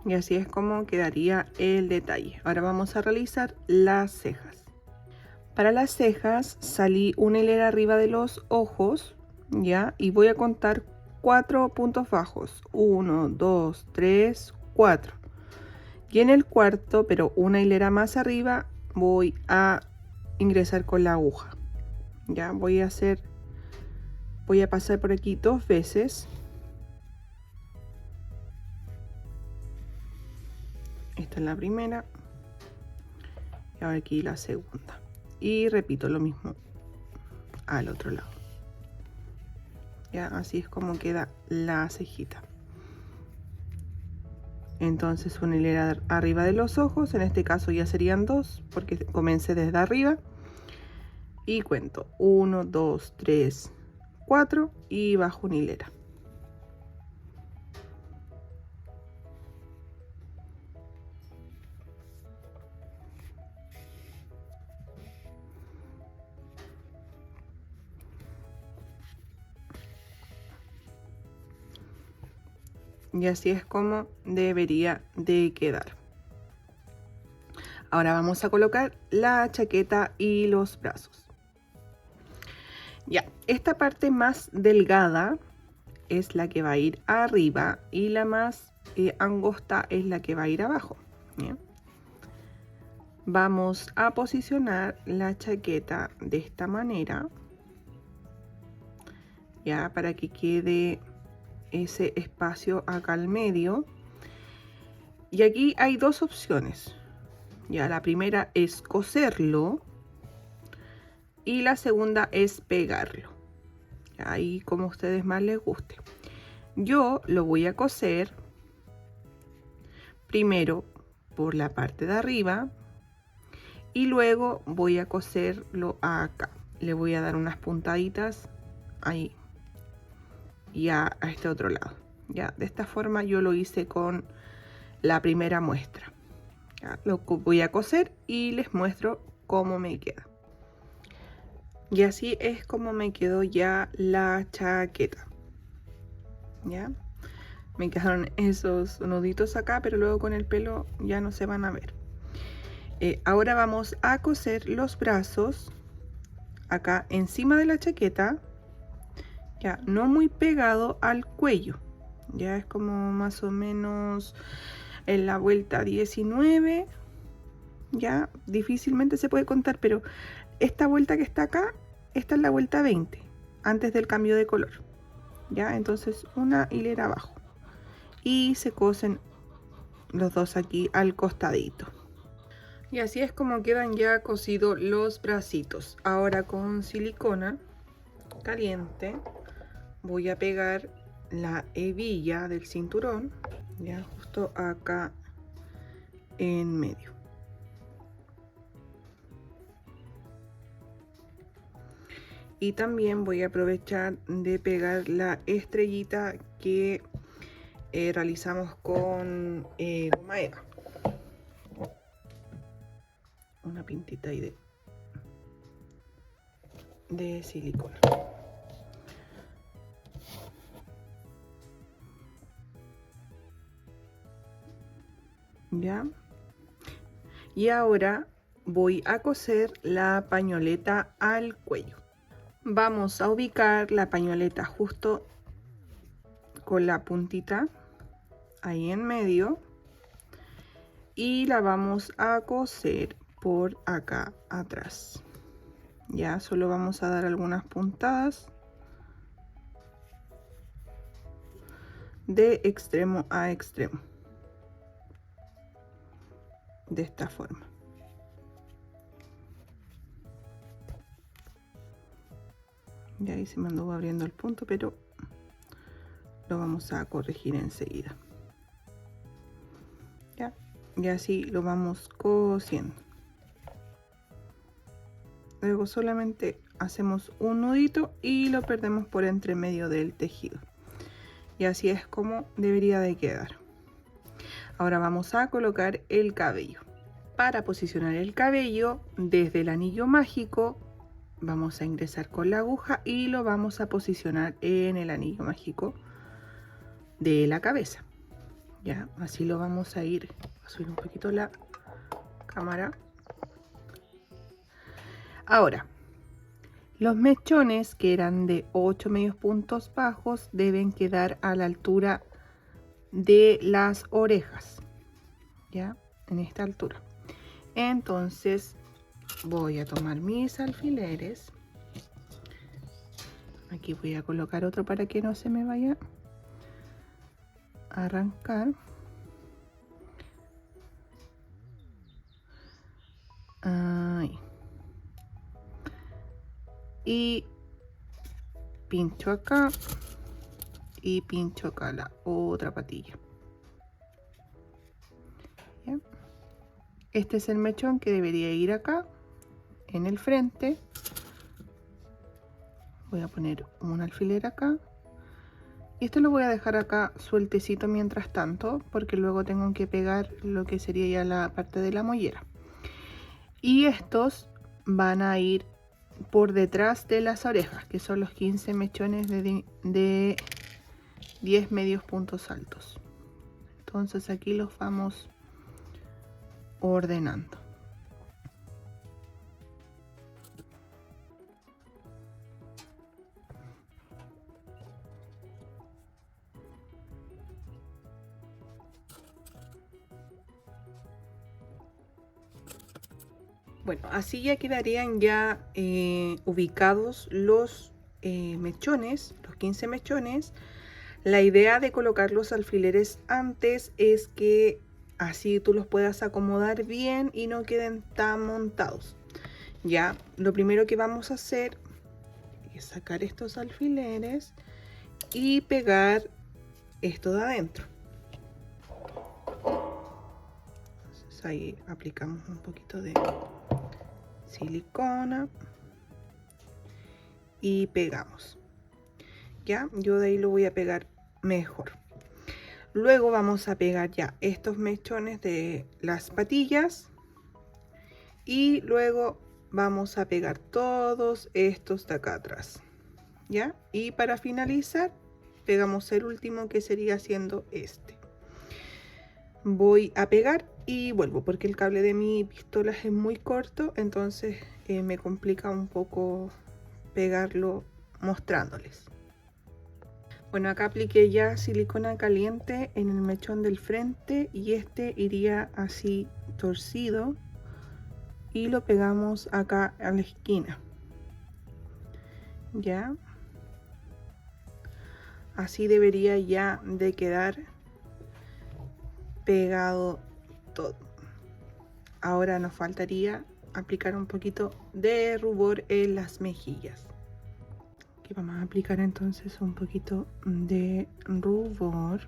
Y así es como quedaría el detalle. Ahora vamos a realizar las cejas. Para las cejas salí una hilera arriba de los ojos, ¿ya? Y voy a contar 4 puntos bajos. 1, 2, 3, 4. Y en el cuarto, pero una hilera más arriba, voy a ingresar con la aguja. Ya voy a pasar por aquí 2 veces. Esta es la primera y ahora aquí la segunda, y repito lo mismo al otro lado. Ya así es como queda la cejita. Entonces una hilera arriba de los ojos, en este caso ya serían 2 porque comencé desde arriba, y cuento 1, 2, 3, 4 y bajo una hilera. Y así es como debería de quedar. Ahora vamos a colocar la chaqueta y los brazos. Ya, esta parte más delgada es la que va a ir arriba y la más angosta es la que va a ir abajo. ¿Bien? Vamos a posicionar la chaqueta de esta manera, ya, para que quede ese espacio acá al medio. Y aquí hay 2 opciones. Ya, la primera es coserlo y la segunda es pegarlo. Ahí como a ustedes más les guste. Yo lo voy a coser primero por la parte de arriba y luego voy a coserlo acá. Le voy a dar unas puntaditas ahí y a este otro lado. Ya, de esta forma yo lo hice con la primera muestra. Ya, lo voy a coser y les muestro cómo me queda. Y así es como me quedó ya la chaqueta. Ya, me quedaron esos nuditos acá, pero luego con el pelo ya no se van a ver. Ahora vamos a coser los brazos acá encima de la chaqueta, ya no muy pegado al cuello, ya es como más o menos en la vuelta 19, ya difícilmente se puede contar, pero esta vuelta que está acá, esta es la vuelta 20 antes del cambio de color, ya. Entonces una hilera abajo y se cosen los dos aquí al costadito. Y así es como quedan ya cosidos los bracitos. Ahora con silicona caliente voy a pegar la hebilla del cinturón, ya justo acá en medio. Y también voy a aprovechar de pegar la estrellita que realizamos con goma eva. Una pintita ahí de silicona. Ya. Y ahora voy a coser la pañoleta al cuello. Vamos a ubicar la pañoleta justo con la puntita ahí en medio y la vamos a coser por acá atrás. Ya solo vamos a dar algunas puntadas de extremo a extremo, de esta forma. Y ahí se me anduvo abriendo el punto, pero lo vamos a corregir enseguida. Ya, y así lo vamos cosiendo. Luego solamente hacemos un nudito y lo perdemos por entre medio del tejido. Y así es como debería de quedar. Ahora vamos a colocar el cabello. Para posicionar el cabello, desde el anillo mágico vamos a ingresar con la aguja y lo vamos a posicionar en el anillo mágico de la cabeza. Ya, así lo vamos a ir. Voy a subir un poquito la cámara. Ahora, los mechones que eran de 8 medios puntos bajos deben quedar a la altura de las orejas, ya, en esta altura. Entonces voy a tomar mis alfileres. Aquí voy a colocar otro para que no se me vaya a arrancar. Ahí. Y pincho acá y pincho acá la otra patilla. ¿Ya? Este es el mechón que debería ir acá en el frente. Voy a poner un alfiler acá y esto lo voy a dejar acá sueltecito mientras tanto, porque luego tengo que pegar lo que sería ya la parte de la mollera. Y estos van a ir por detrás de las orejas, que son los 15 mechones de 10 medios puntos altos. Entonces aquí los vamos ordenando. Bueno, así ya quedarían ya ubicados los mechones, los 15 mechones. La idea de colocar los alfileres antes es que así tú los puedas acomodar bien y no queden tan montados. Ya, lo primero que vamos a hacer es sacar estos alfileres y pegar esto de adentro. Entonces ahí aplicamos un poquito de silicona y pegamos. Ya, yo de ahí lo voy a pegar mejor. Luego vamos a pegar ya estos mechones de las patillas y luego vamos a pegar todos estos de acá atrás. Ya, y para finalizar pegamos el último, que sería siendo este. Voy a pegar y vuelvo porque el cable de mi pistola es muy corto, entonces me complica un poco pegarlo mostrándoles. Bueno, acá apliqué ya silicona caliente en el mechón del frente y este iría así torcido y lo pegamos acá a la esquina. Ya, así debería ya de quedar pegado todo. Ahora nos faltaría aplicar un poquito de rubor en las mejillas. Aquí vamos a aplicar entonces un poquito de rubor.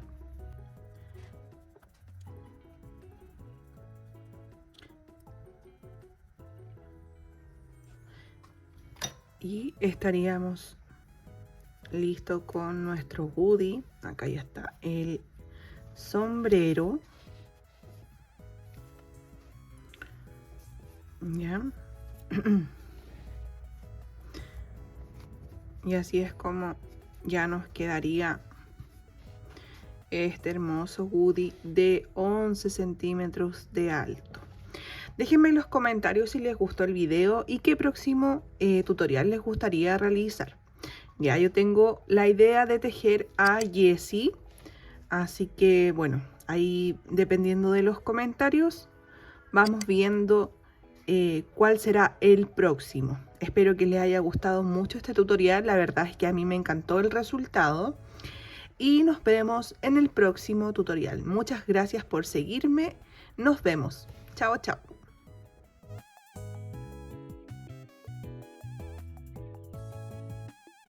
Y estaríamos listos con nuestro Woody. Acá ya está el sombrero. Ya. Y así es como ya nos quedaría este hermoso Woody de 11 centímetros de alto. Déjenme en los comentarios si les gustó el video y qué próximo tutorial les gustaría realizar. Ya yo tengo la idea de tejer a Jessie, así que bueno, ahí dependiendo de los comentarios vamos viendo cuál será el próximo. Espero que les haya gustado mucho este tutorial, la verdad es que a mí me encantó el resultado. Y nos vemos en el próximo tutorial. Muchas gracias por seguirme. Nos vemos. Chao, chao.